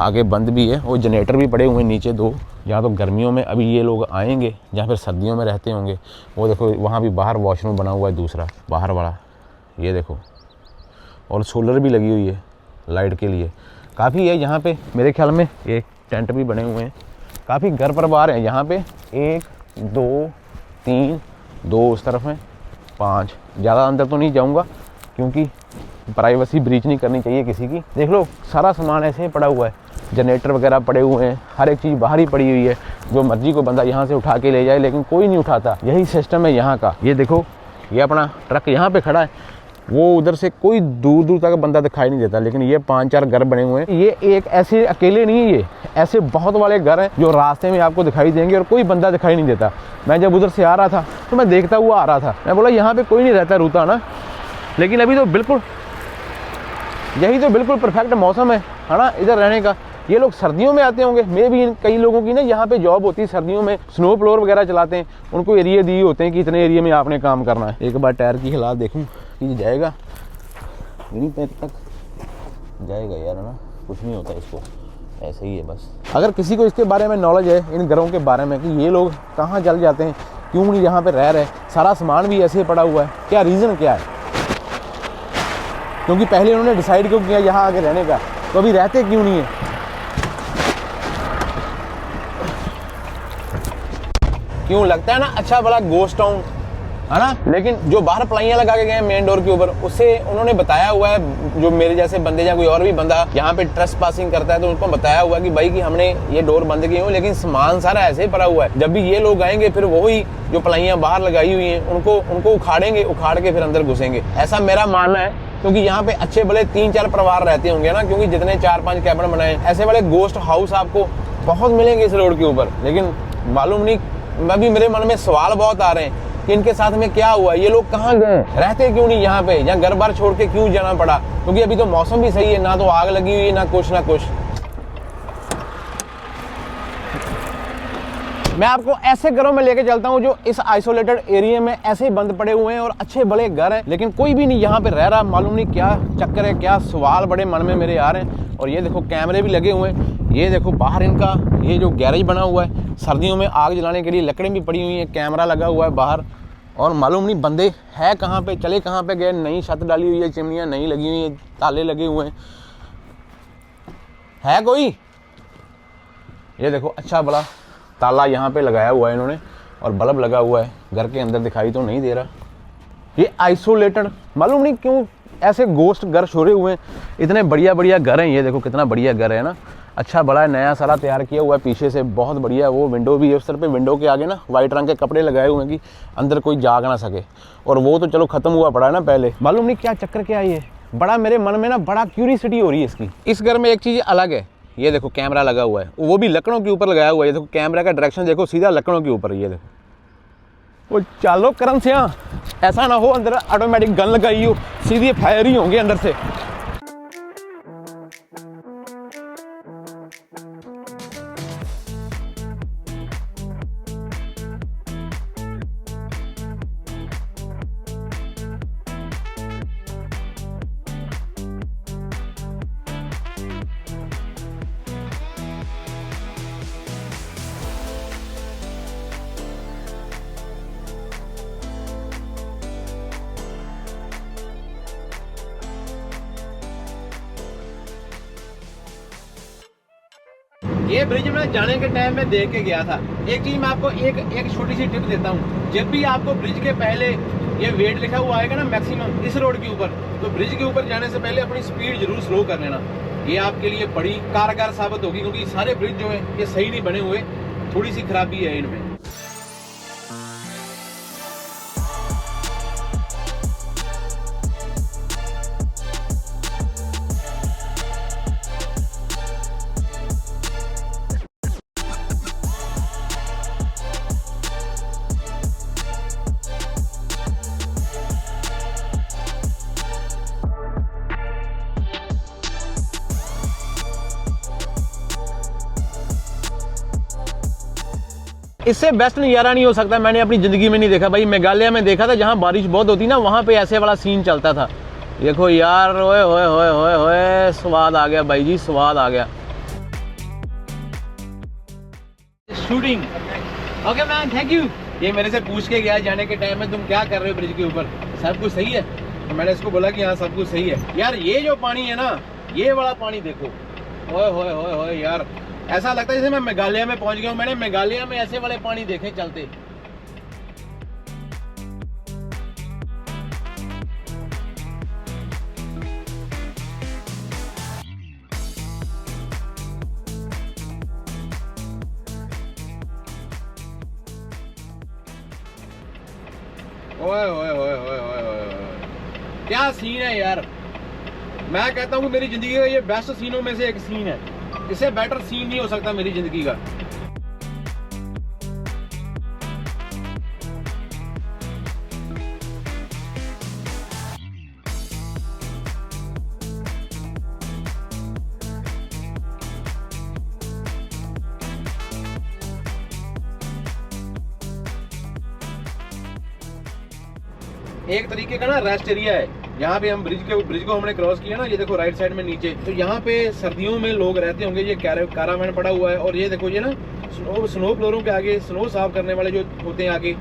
आगे बंद भी है। और जनरेटर भी पड़े हुए हैं नीचे 2, जहाँ तो गर्मियों में अभी ये लोग आएंगे, जहाँ फिर सर्दियों में रहते होंगे। वो देखो वहाँ भी बाहर वॉशरूम बना हुआ है दूसरा बाहर वाला, ये देखो। और सोलर भी लगी हुई है लाइट के लिए, काफ़ी है यहाँ पे। मेरे ख्याल में एक टेंट भी बने हुए हैं, काफ़ी घर परिवार हैं यहाँ पे। 1 2 3 2 उस तरफ हैं, 5। ज़्यादा अंदर तो नहीं जाऊँगा क्योंकि प्राइवेसी ब्रीच नहीं करनी चाहिए किसी की। देख लो सारा सामान ऐसे ही पड़ा हुआ है, जनरेटर वगैरह पड़े हुए हैं, हर एक चीज़ बाहर ही पड़ी हुई है, जो मर्जी को बंदा यहाँ से उठा के ले जाए, लेकिन कोई नहीं उठाता। यही सिस्टम है यहाँ का। ये देखो ये अपना ट्रक यहाँ पे खड़ा है, वो उधर से कोई दूर दूर तक बंदा दिखाई नहीं देता, लेकिन ये 5-4 घर बने हुए हैं। ये एक ऐसे अकेले नहीं है, ये ऐसे बहुत वाले घर हैं जो रास्ते में आपको दिखाई देंगे और कोई बंदा दिखाई नहीं देता। मैं जब उधर से आ रहा था तो मैं देखता हुआ आ रहा था, मैं बोला यहाँ पे कोई नहीं रहता रूता ना, लेकिन अभी तो बिल्कुल यही तो बिल्कुल परफेक्ट मौसम है ना इधर रहने का। ये लोग सर्दियों में आते होंगे, मे भी कई लोगों की ना यहाँ पे जॉब होती है सर्दियों में, स्नो प्लोर वगैरह चलाते हैं, उनको एरिया दिए होते हैं कि इतने एरिया में आपने काम करना है। एक बार टायर की हालात देखूँ कि जाएगा यहीं पैर तक जाएगा यार, है ना, कुछ नहीं होता इसको, ऐसे ही है बस। अगर किसी को इसके बारे में नॉलेज है, इन घरों के बारे में, कि ये लोग कहाँ जल जाते हैं, क्यों नहीं यहाँ पे रह रहे, सारा सामान भी ऐसे पड़ा हुआ है, क्या रीज़न क्या है, क्योंकि पहले उन्होंने डिसाइड क्यों किया यहाँ आके रहने का, तो अभी रहते क्यों नहीं है। क्यों लगता है ना अच्छा भला गोस्ट टाउन, है ना, लेकिन जो बाहर प्लाइयाँ लगा के गए मेन डोर के ऊपर, उससे उन्होंने बताया हुआ है, जो मेरे जैसे बंदे या कोई और भी बंदा यहाँ पे ट्रस्ट पासिंग करता है तो उनको बताया हुआ है कि भाई कि हमने ये डोर बंद किए हुए, लेकिन सामान सारा ऐसे ही पड़ा हुआ है। जब भी ये लोग आएंगे फिर वही जो प्लाइयाँ बाहर लगाई हुई हैं उनको उखाड़ेंगे, उखाड़ के फिर अंदर घुसेंगे, ऐसा मेरा मानना है। क्योंकि यहाँ पे अच्छे बड़े 3-4 परिवार रहते होंगे ना, क्योंकि जितने 4-5 कैबिन बनाए, ऐसे बड़े गोस्ट हाउस आपको बहुत मिलेंगे इस रोड के ऊपर। लेकिन मालूम नहीं, अभी मेरे मन में सवाल बहुत आ रहे हैं कि इनके साथ में क्या हुआ, ये लोग कहाँ गए, रहते क्यों नहीं यहाँ पे, या घर बार छोड़ के क्यों जाना पड़ा, क्योंकि अभी तो मौसम भी सही है, ना तो आग लगी हुई है ना कुछ। मैं आपको ऐसे घरों में लेके चलता हूँ जो इस आइसोलेटेड एरिया में ऐसे ही बंद पड़े हुए हैं और अच्छे बड़े घर हैं, लेकिन कोई भी नहीं यहाँ पे रह रहा। मालूम नहीं क्या चक्कर है, क्या सवाल बड़े मन में मेरे आ रहे हैं। और ये देखो कैमरे भी लगे हुए हैं, ये देखो बाहर इनका ये जो गैरेज बना हुआ है, सर्दियों में आग जलाने के लिए लकड़ें भी पड़ी हुई हैं, कैमरा लगा हुआ है बाहर। और मालूम नहीं बंदे है कहाँ पे, चले कहाँ पे गए। नई छत डाली हुई है, चिमनियाँ नई लगी हुई हैं, ताले लगे हुए हैं, है कोई। ये देखो अच्छा बड़ा ताला यहाँ पे लगाया हुआ है इन्होंने, और बल्ब लगा हुआ है, घर के अंदर दिखाई तो नहीं दे रहा। ये आइसोलेटेड, मालूम नहीं क्यों ऐसे गोस्ट घर छोड़े हुए हैं। इतने बढ़िया बढ़िया घर हैं, ये देखो कितना बढ़िया घर है ना, अच्छा बड़ा नया सारा तैयार किया हुआ है, पीछे से बहुत बढ़िया। वो विंडो भी है उस तरफ पे, विंडो के आगे ना वाइट रंग के कपड़े लगाए हुए हैं कि अंदर कोई जाग ना सके, और वो तो चलो खत्म हुआ पड़ा है ना पहले। मालूम नहीं क्या चक्कर क्या है, ये बड़ा मेरे मन में ना बड़ा क्यूरियोसिटी हो रही है इसकी। इस घर में एक चीज़ अलग है, ये देखो कैमरा लगा हुआ है, वो भी लकड़ों के ऊपर लगाया हुआ है। ये देखो कैमरा का डायरेक्शन देखो, सीधा लकड़ों के ऊपर। ये देखो वो चालो करम से, ऐसा ना हो अंदर ऑटोमेटिक गन लगाई हो, सीधे फायर ही होंगे अंदर से। ये ब्रिज में जाने के टाइम में देख के गया था। एक चीज मैं आपको एक छोटी सी टिप देता हूँ, जब भी आपको ब्रिज के पहले ये वेट लिखा हुआ आएगा ना मैक्सिमम इस रोड के ऊपर, तो ब्रिज के ऊपर जाने से पहले अपनी स्पीड जरूर स्लो कर लेना। ये आपके लिए बड़ी कारगर साबित होगी, क्योंकि सारे ब्रिज जो है ये सही नहीं बने हुए, थोड़ी सी खराबी है इनमें। इससे बेस्ट नज़ारा नहीं हो सकता, मैंने अपनी ज़िंदगी में नहीं देखा भाई। मेघालय में देखा था, जहाँ बारिश बहुत होती ना, वहाँ पे ऐसे वाला सीन चलता था। देखो यार, ओए होए होए होए होए, स्वाद आ गया भाई जी, स्वाद आ गया। Shooting okay man, thank you. ये मेरे से पूछ के गया जाने के टाइम में, तुम क्या कर रहे हो ब्रिज के ऊपर, सब कुछ सही है? तो मैंने इसको बोला कि हाँ सब कुछ सही है। यार ये जो पानी है ना, ये वाला पानी देखो, ओए होए होए होए यार, ऐसा लगता है जैसे मैं मेघालय में पहुंच गया हूँ। मैंने मेघालय में ऐसे वाले पानी देखे चलते। ओए ओए ओए ओए ओए ओए, क्या सीन है यार। मैं कहता हूँ कि मेरी जिंदगी का ये बेस्ट सीनों में से एक सीन है। इससे बेटर सीन नहीं हो सकता मेरी जिंदगी का। एक तरीके का ना रेस्ट एरिया है। यहाँ पे हम ब्रिज को हमने क्रॉस किया ना, ये देखो राइट साइड में नीचे, तो यहाँ पे सर्दियों में लोग रहते होंगे। ये कारावैन पड़ा हुआ है और ये देखो ये ना स्नो फ्लोरों के आगे स्नो साफ करने वाले जो होते हैं आगे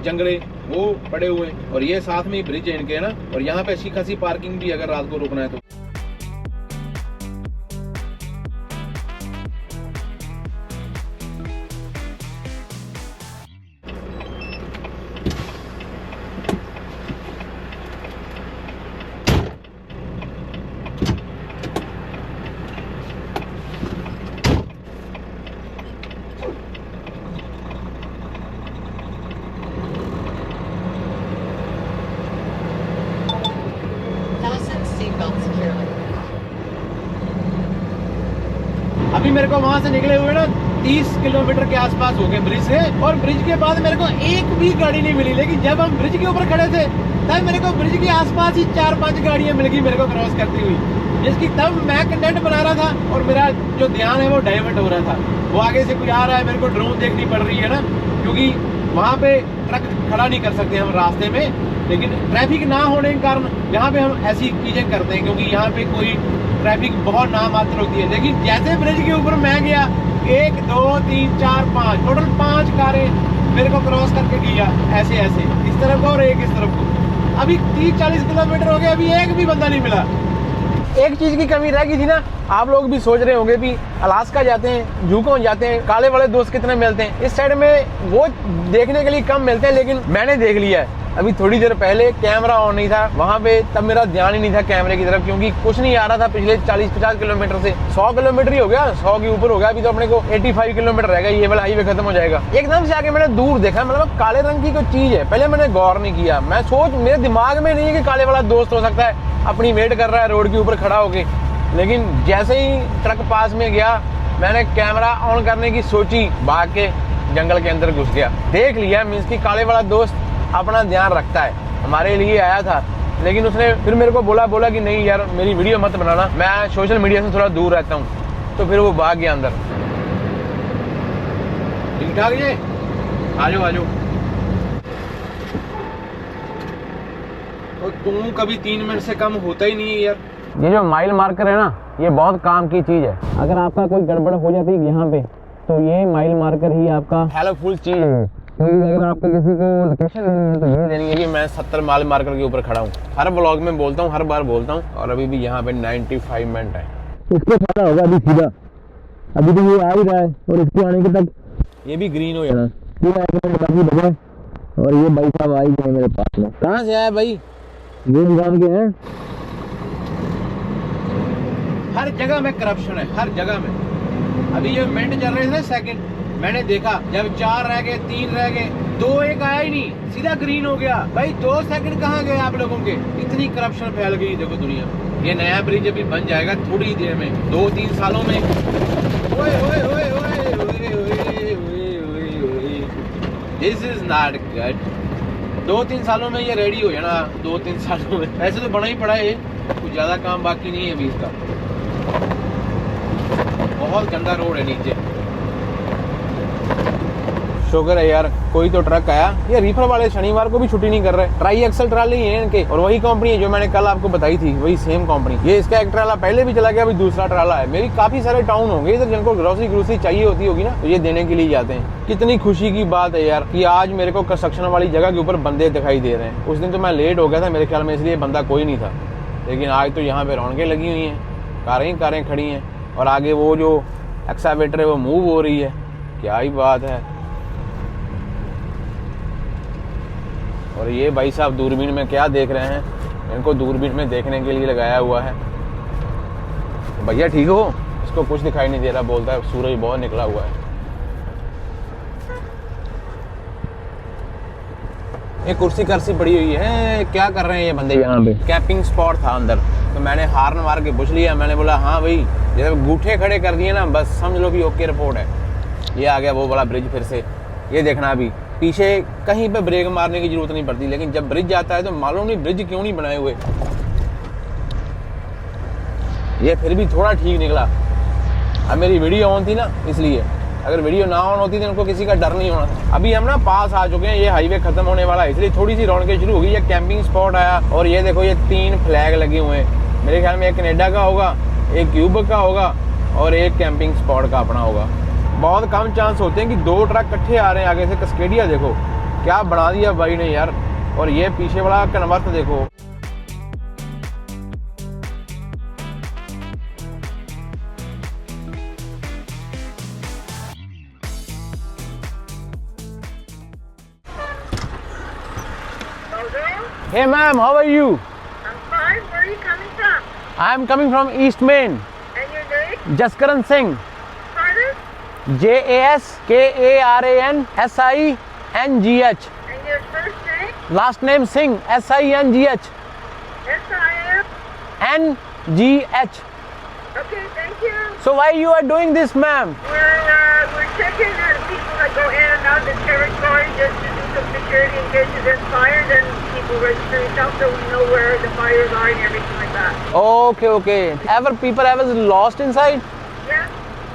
जंगले, वो पड़े हुए हैं। और ये साथ में ही ब्रिज है इनके, है ना। और यहाँ पे अच्छी खासी पार्किंग भी अगर रात को रुकना है तो। Fasten seatbelt securely. अभी मेरे को वहां से निकले हुए ना 30 किलोमीटर के आसपास हो गए ब्रिज से, और ब्रिज के बाद मेरे को एक भी गाड़ी नहीं मिली। लेकिन जब हम ब्रिज के ऊपर खड़े थे तब मेरे को ब्रिज के आसपास ही 4-5 गाड़ियां मिल गई मेरे को क्रॉस करती हुई, जिसकी तब मैं कंटेंट बना रहा था और मेरा जो ध्यान है वो डाइवर्ट हो रहा था। वो आगे से कोई आ रहा है, मेरे को ड्रोन देखनी पड़ रही है ना, क्योंकि वहाँ पे ट्रक खड़ा नहीं कर सकते हम रास्ते में। लेकिन ट्रैफिक ना होने के कारण यहाँ पे हम ऐसी चीजें करते हैं, क्योंकि यहाँ पे कोई ट्रैफिक बहुत नामात्र होती है। लेकिन जैसे ब्रिज के ऊपर मैं गया, 1 2 3 4 5 टोटल 5 कारें मेरे को क्रॉस करके किया, ऐसे ऐसे, इस तरफ को और एक इस तरफ को। अभी 30-40 किलोमीटर हो गए, अभी एक भी बंदा नहीं मिला। एक चीज की कमी रह गई थी ना। आप लोग भी सोच रहे होंगे भी अलास्का जाते हैं, जूकॉन जाते हैं, काले वाले दोस्त कितने मिलते हैं। इस साइड में वो देखने के लिए कम मिलते हैं, लेकिन मैंने देख लिया है। अभी थोड़ी देर पहले कैमरा ऑन नहीं था वहां पे, तब मेरा ध्यान ही नहीं था कैमरे की तरफ, क्योंकि कुछ नहीं आ रहा था पिछले 40-50 किलोमीटर से। 100 किलोमीटर ही हो गया, 100 के ऊपर हो गया। अभी तो अपने को 85 किलोमीटर रह गया, ये वाला हाईवे खत्म हो जाएगा। एकदम से आके मैंने दूर देखा, मतलब काले रंग की कोई चीज है। पहले मैंने गौर नहीं किया, मैं मेरे दिमाग में नहीं है कि काले वाला दोस्त हो सकता है, अपनी वेट कर रहा है रोड के ऊपर खड़ा होके। लेकिन जैसे ही ट्रक पास में गया, मैंने कैमरा ऑन करने की सोची, भाग के जंगल के अंदर घुस गया। देख लिया मीन्स कि काले वाला दोस्त अपना ध्यान रखता है, हमारे लिए आया था। लेकिन उसने फिर मेरे को बोला कि नहीं यार मेरी वीडियो मत बनाना, मैं सोशल मीडिया से थोड़ा दूर रहता हूँ। तो फिर वो भाग गया अंदर। ठीक ठाक ये, आजो आजो। और तुम कभी 3 मिनट से कम होता ही नहीं है यार। ये जो माइल मार्कर है ना, ये बहुत काम की चीज है। अगर आपका कोई गड़बड़ हो जाती है यहाँ पे, तो ये माइल मार्कर ही आपका हेल्पफुल चीज है। क्योंकि अगर आपको किसी को लोकेशन नहीं है तो ये देनी है कि मैं 70 माइल मार्कर के ऊपर खड़ा हूँ। हर ब्लॉग में बोलता हूँ, हर बार बोलता हूँ। और अभी भी यहाँ पे 95 मिनट है। इसको खड़ा होगा अभी सीधा, अभी तो ये आ ही रहा है और इसके आने के तक ये भी ग्रीन हो जाना। और ये भाई साहब आई गए मेरे पास में। कहाँ से आया भाई? गांव के हैं। हर जगह में करप्शन है, हर जगह में। अभी ये मिनट चल रहे थे ना, सेकंड, मैंने देखा जब 4 रह गए, 3 रह गए, 2-1 आया ही नहीं, सीधा ग्रीन हो गया। भाई 2 सेकंड कहाँ गए आप लोगों के? इतनी करप्शन फैल गई देखो दुनिया में। ये नया ब्रिज अभी बन जाएगा थोड़ी देर में, 2-3 सालों में। ओए ओए ओए ओए ओए ओए ओए ओए, दिस इज नॉट गुड। 2-3 सालों में ये रेडी हो जाना, 2-3 सालों में। ऐसे तो बना ही पड़ा है, कुछ ज्यादा काम बाकी नहीं है अभी इसका। बहुत गंदा रोड है नीचे। शुक्र है यार कोई तो ट्रक आया। ये रीफर वाले शनिवार को भी छुट्टी नहीं कर रहे। ट्राई एक्सल ट्राली है इनके, और वही कंपनी है जो मैंने कल आपको बताई थी, वही सेम कंपनी। ये इसका एक ट्राला पहले भी चला गया, अभी दूसरा ट्राला है। मेरी काफी सारे टाउन होंगे इधर जिनको ग्रोसरी चाहिए होगी ना, तो ये देने के लिए जाते हैं। कितनी खुशी की बात है यार कि आज मेरे को कंस्ट्रक्शन वाली जगह के ऊपर बंदे दिखाई दे रहे हैं। उस दिन तो मैं लेट हो गया था मेरे ख्याल में, इसलिए बंदा कोई नहीं था। लेकिन आज तो यहाँ पे रौनकें लगी हुई हैं, कारें खड़ी हैं, और आगे वो जो एक्सावेटर है वो मूव हो रही है। क्या ही बात है। और ये भाई साहब दूरबीन में क्या देख रहे हैं? इनको दूरबीन में देखने के लिए लगाया हुआ है। भैया ठीक हो? इसको कुछ दिखाई नहीं दे रहा, बोलता है सूरज बहुत निकला हुआ है। एक कुर्सी करसी पड़ी हुई है, क्या कर रहे हैं ये बंदे यहाँ पे? कैंपिंग स्पॉट था अंदर, तो मैंने हार्न मार के पूछ लिया। मैंने बोला हाँ भाई, जब गूठे खड़े कर दिए ना बस समझ लो कि ओके रिपोर्ट है। ये आ गया वो बड़ा ब्रिज फिर से। ये देखना अभी पीछे कहीं पे ब्रेक मारने की जरूरत नहीं पड़ती, लेकिन जब ब्रिज आता है तो मालूम नहीं ब्रिज क्यों नहीं बनाए हुए। ये फिर भी थोड़ा ठीक निकला। अब मेरी वीडियो ऑन थी ना इसलिए, अगर वीडियो ना ऑन होती तो उनको किसी का डर नहीं होना था। अभी हम ना पास आ चुके हैं, ये हाईवे खत्म होने वाला है, इसलिए थोड़ी सी रौनकें शुरू हो गई। ये कैंपिंग स्पॉट आया और ये देखो ये 3 फ्लैग लगे हुए हैं। मेरे ख्याल में एक कनाडा का होगा, एक क्यूबेक का होगा और एक कैंपिंग स्पॉट का अपना होगा। बहुत कम चांस होते हैं कि 2 ट्रक इकट्ठे आ रहे हैं आगे से। कस्केडिया देखो क्या बना दिया भाई ने यार, और ये पीछे वाला कन्वर्ट देखो। Hey ma'am, how are you? I'm fine. Where are you coming from? I am coming from East Main. And your name? Jaskaran Singh. Pardon? JASKARANSINGH. And your first name? Last name Singh, SINGH. S-I-M? Okay, thank you. So why you are doing this, ma'am? We're checking the people that go in and out of the territory just to do some security in case there's fires and people register themselves so we know where the fires are and everything like that. Okay, okay. Ever people ever lost inside? Yeah,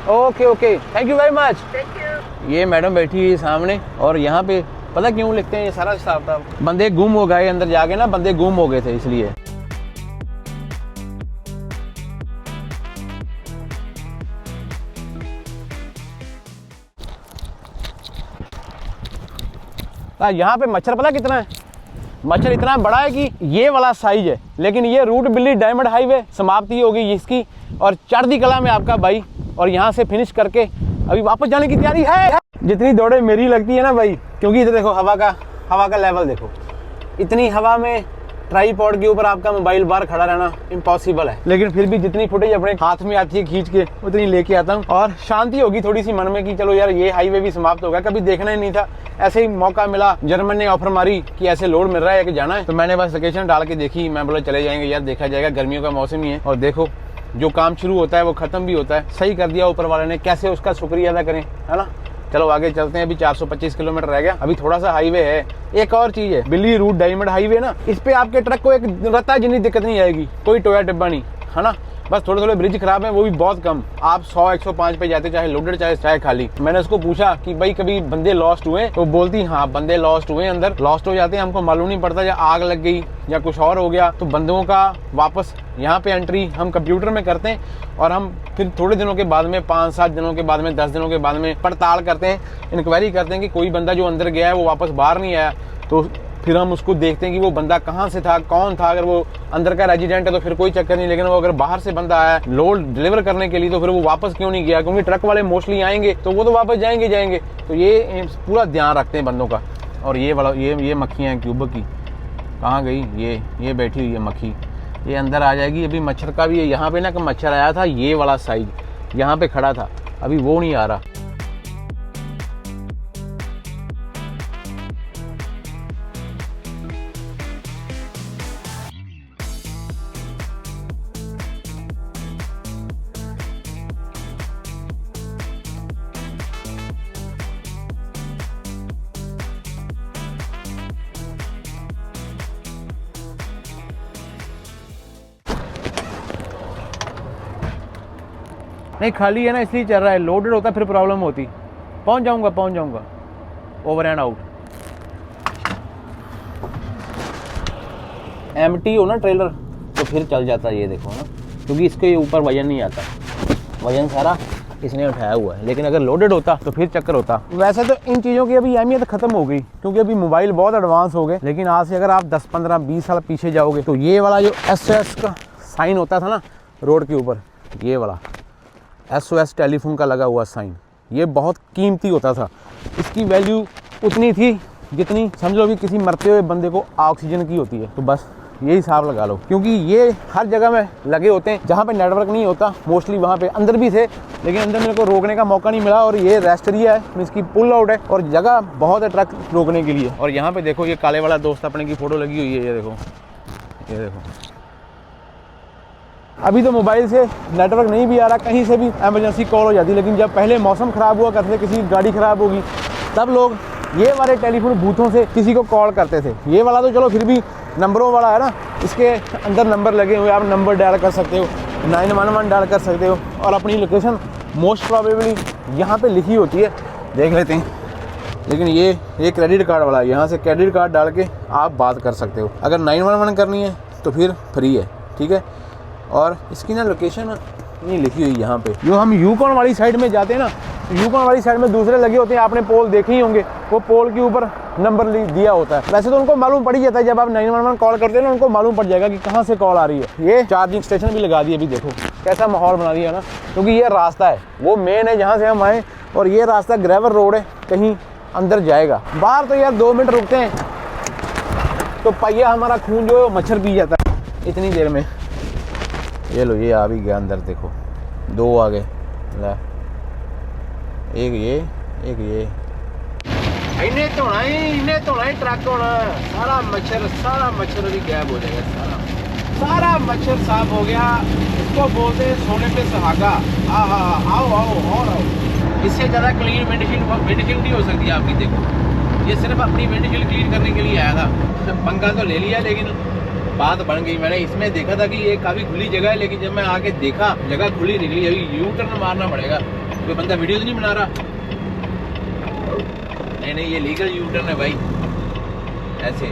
Okay, okay. Thank you very much. thank you. ये madam बैठी है सामने, और यहाँ पे पता क्यों लिखते हैं ये सारा हिसाब था? बंदे गुम हो गए अंदर जाके ना, बंदे गुम हो गए थे इसलिए। यहाँ पे मच्छर पता कितना है? मच्छर इतना बड़ा है कि ये वाला साइज है, लेकिन ये रूट बिल्ली डायमंड हाईवे समाप्ति होगी इसकी, और चढ़ती कला में आपका भाई, और यहाँ से फिनिश करके अभी वापस जाने की तैयारी है। जितनी दौड़े मेरी लगती है ना भाई, क्योंकि इधर देखो हवा का लेवल देखो, इतनी हवा में ट्राईपॉड के ऊपर आपका मोबाइल बाहर खड़ा रहना इम्पॉसिबल है, लेकिन फिर भी जितनी फुटेज अपने हाथ में आती है खींच के उतनी लेके आता हूँ, और शांति होगी थोड़ी सी मन में कि चलो यार ये हाईवे भी समाप्त हो गया। कभी देखना ही नहीं था, ऐसे ही मौका मिला, जर्मन ने ऑफर मारी कि ऐसे लोड मिल रहा है कि जाना है, तो मैंने बस लोकेशन डाल के देखी। मैं बोला चले जाएंगे यार, देखा जाएगा, गर्मियों का मौसम ही है। और देखो जो काम शुरू होता है वो खत्म भी होता है। सही कर दिया ऊपर वाले ने, कैसे उसका शुक्रिया अदा करें, है ना। चलो आगे चलते हैं, अभी 425 किलोमीटर रह गया, अभी थोड़ा सा हाईवे है। एक और चीज है, बिल्ली रूट डायमंड हाईवे ना, इस पे आपके ट्रक को एक रत्ता जितनी दिक्कत नहीं आएगी, कोई टोया टिब्बा नहीं, है ना। बस थोड़े थोड़े ब्रिज खराब है, वो भी बहुत कम। आप 100-105 पे जाते, चाहे लोडेड चाहे खाली। मैंने उसको पूछा कि भाई कभी बंदे लॉस्ट हुए, तो बोलती हाँ बंदे लॉस्ट हुए, अंदर लॉस्ट हो जाते हैं, हमको मालूम नहीं पड़ता, या आग लग गई या कुछ और हो गया, तो बंदों का वापस यहाँ पे एंट्री हम कंप्यूटर में करते हैं, और हम फिर थोड़े दिनों के बाद में, 5-7 दिनों के बाद में, 10 दिनों के बाद में पड़ताल करते हैं, इंक्वायरी करते हैं कि कोई बंदा जो अंदर गया है वो वापस बाहर नहीं आया, तो फिर हम उसको देखते हैं कि वो बंदा कहाँ से था, कौन था। अगर वो अंदर का रेजिडेंट है तो फिर कोई चक्कर नहीं, लेकिन वो अगर बाहर से बंदा आया लोड डिलीवर करने के लिए, तो फिर वो वापस क्यों नहीं गया, क्योंकि ट्रक वाले मोस्टली आएंगे तो वो तो वापस जाएंगे। तो ये पूरा ध्यान रखते हैं बंदों का। और ये वाला ये मक्खियाँ हैं क्यूबेक की, कहाँ गई ये बैठी हुई है मक्खी, ये अंदर आ जाएगी। अभी मच्छर का भी है यहाँ पे ना, कि मच्छर आया था ये वाला साइज यहाँ पे खड़ा था, अभी वो नहीं आ रहा। नहीं खाली है ना इसलिए चल रहा है, लोडेड होता फिर प्रॉब्लम होती। पहुंच जाऊंगा ओवर एंड आउट। एम्प्टी हो ना ट्रेलर तो फिर चल जाता है, ये देखो ना, क्योंकि इसके ऊपर वजन नहीं आता, वजन सारा इसने उठाया हुआ है। लेकिन अगर लोडेड होता तो फिर चक्कर होता। वैसे तो इन चीज़ों की अभी अहमियत खत्म हो गई, क्योंकि अभी मोबाइल बहुत एडवांस हो गए। लेकिन आज से अगर आप 10, 15, 20 साल पीछे जाओगे तो ये वाला जो SOS का साइन होता था ना रोड के ऊपर, ये वाला SOS टेलीफोन का लगा हुआ साइन, ये बहुत कीमती होता था। इसकी वैल्यू उतनी थी जितनी समझ लो कि किसी मरते हुए बंदे को ऑक्सीजन की होती है। तो बस यही हिसाब लगा लो, क्योंकि ये हर जगह में लगे होते हैं। जहाँ पे नेटवर्क नहीं होता मोस्टली वहाँ पे, अंदर भी थे लेकिन अंदर मेरे को रोकने का मौका नहीं मिला। और ये रेस्ट एरिया है, मीन्स की पुल आउट है और जगह बहुत है ट्रक रोकने के लिए। और यहाँ पे देखो ये काले वाला दोस्त अपने की फ़ोटो लगी हुई है, ये देखो, ये देखो। अभी तो मोबाइल से नेटवर्क नहीं भी आ रहा, कहीं से भी एमरजेंसी कॉल हो जाती, लेकिन जब पहले मौसम ख़राब हुआ करते थे, किसी की गाड़ी ख़राब होगी, तब लोग ये वाले टेलीफोन बूथों से किसी को कॉल करते थे। ये वाला तो चलो फिर भी नंबरों वाला है ना, इसके अंदर नंबर लगे हुए, आप नंबर डायल कर सकते हो, 911 डायल कर सकते हो और अपनी लोकेशन मोस्ट प्रोबेबली यहाँ पे लिखी होती है, देख लेते हैं। लेकिन ये क्रेडिट कार्ड वाला है, यहाँ से क्रेडिट कार्ड डाल के आप बात कर सकते हो। अगर 911 करनी है तो फिर फ्री है, ठीक है। और इसकी ना लोकेशन नहीं लिखी हुई यहाँ पे। जो हम यूकॉन वाली साइड में जाते हैं ना, यूकॉन वाली साइड में दूसरे लगे होते हैं, आपने पोल देखे ही होंगे, वो पोल के ऊपर नंबर दिया होता है। वैसे तो उनको मालूम पड़ ही जाता है, जब आप 911 कॉल करते हैं ना, उनको मालूम पड़ जाएगा कि कहाँ से कॉल आ रही है। ये चार्जिंग स्टेशन भी लगा दिए, अभी देखो कैसा माहौल बना दिया ना, क्योंकि ये रास्ता है वो मेन है जहाँ से हम आए, और ये रास्ता ग्रेवल रोड है, कहीं अंदर जाएगा। बाहर तो यार 2 मिनट रुकते हैं तो पहिया हमारा खून जो है मच्छर पी जाता है इतनी देर में। ये लो, ये आ भी गया अंदर, देखो 2 आ गए, एक ये इन्हें धोना ही ट्रक होना, सारा मच्छर भी गैब हो जाएगा, सारा मच्छर साफ हो गया। इसको बोलते हैं सोने पे सुहागा। आओ और आओ, इससे ज़्यादा क्लीन विंडशील्ड नहीं हो सकती आपकी। देखो ये सिर्फ अपनी विंडशील्ड क्लीन करने के लिए आया था, पंखा तो ले लिया, लेकिन बात बन गई। मैंने इसमें देखा था कि ये काफ़ी खुली जगह है, लेकिन जब मैं आके देखा जगह खुली निकली। अभी यू टर्न मारना पड़ेगा, कोई बंदा वीडियो तो नहीं बना रहा। नहीं, ये लीगल यू टर्न है भाई, ऐसे।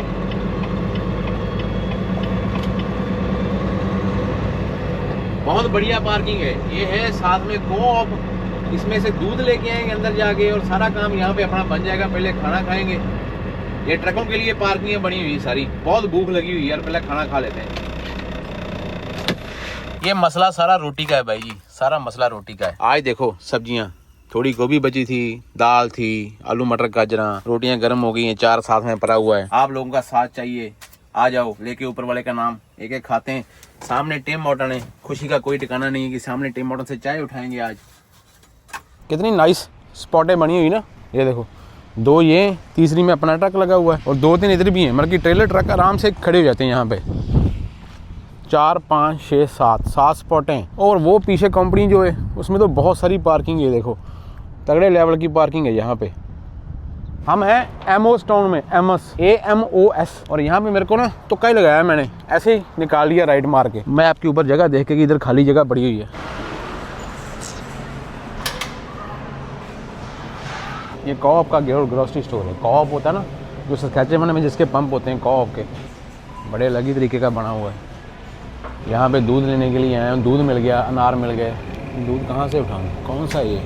बहुत बढ़िया पार्किंग है, ये है साथ में कोऑप, इसमें से दूध लेके आएंगे अंदर जाके और सारा काम यहाँ पे अपना बन जाएगा। पहले खाना खाएंगे, ये ट्रकों के लिए पार्किंग बनी हुई सारी। बहुत भूख लगी हुई यार, पहले खाना खा लेते हैं। ये मसला सारा रोटी का है भाई जी, सारा मसला रोटी का है। आज देखो सब्जियां, थोड़ी गोभी बची थी, दाल थी, आलू मटर गाजरा, रोटियां गर्म हो गई हैं, 4 साथ में पड़ा हुआ है। आप लोगों का साथ चाहिए, आ जाओ, लेके ऊपर वाले का नाम, एक एक खाते हैं। सामने टिम हॉर्टन है, खुशी का कोई ठिकाना नहीं है कि सामने टिम हॉर्टन से चाय उठाएंगे आज। कितनी नाइस स्पॉटें बनी हुई ना, ये देखो 2 ये, तीसरी में अपना ट्रक लगा हुआ है और 2-3 इधर भी हैं, मतलब कि ट्रेलर ट्रक आराम से खड़े हो जाते हैं यहाँ पे। 4, 5, 6, 7 स्पॉटें। और वो पीछे कंपनी जो है उसमें तो बहुत सारी पार्किंग है, देखो तगड़े लेवल की पार्किंग है यहाँ पे। हम हैं एमओस टाउन में, AMOS, और यहाँ पे मेरे को ना तुक्का ही लगाया मैंने, ऐसे ही निकाल लिया राइट मार के। मैं आपके ऊपर जगह देख के कि इधर खाली जगह पड़ी हुई है। ये कोऑप का ग्रोसरी स्टोर है। कोऑप होता है ना जो सस्कैचेवन में जिसके पंप होते हैं कोऑप के, बड़े अलग ही तरीके का बना हुआ है। यहाँ पे दूध लेने के लिए आए हैं, दूध मिल गया, अनार मिल गए। दूध कहाँ से उठाऊँ, कौन सा ये,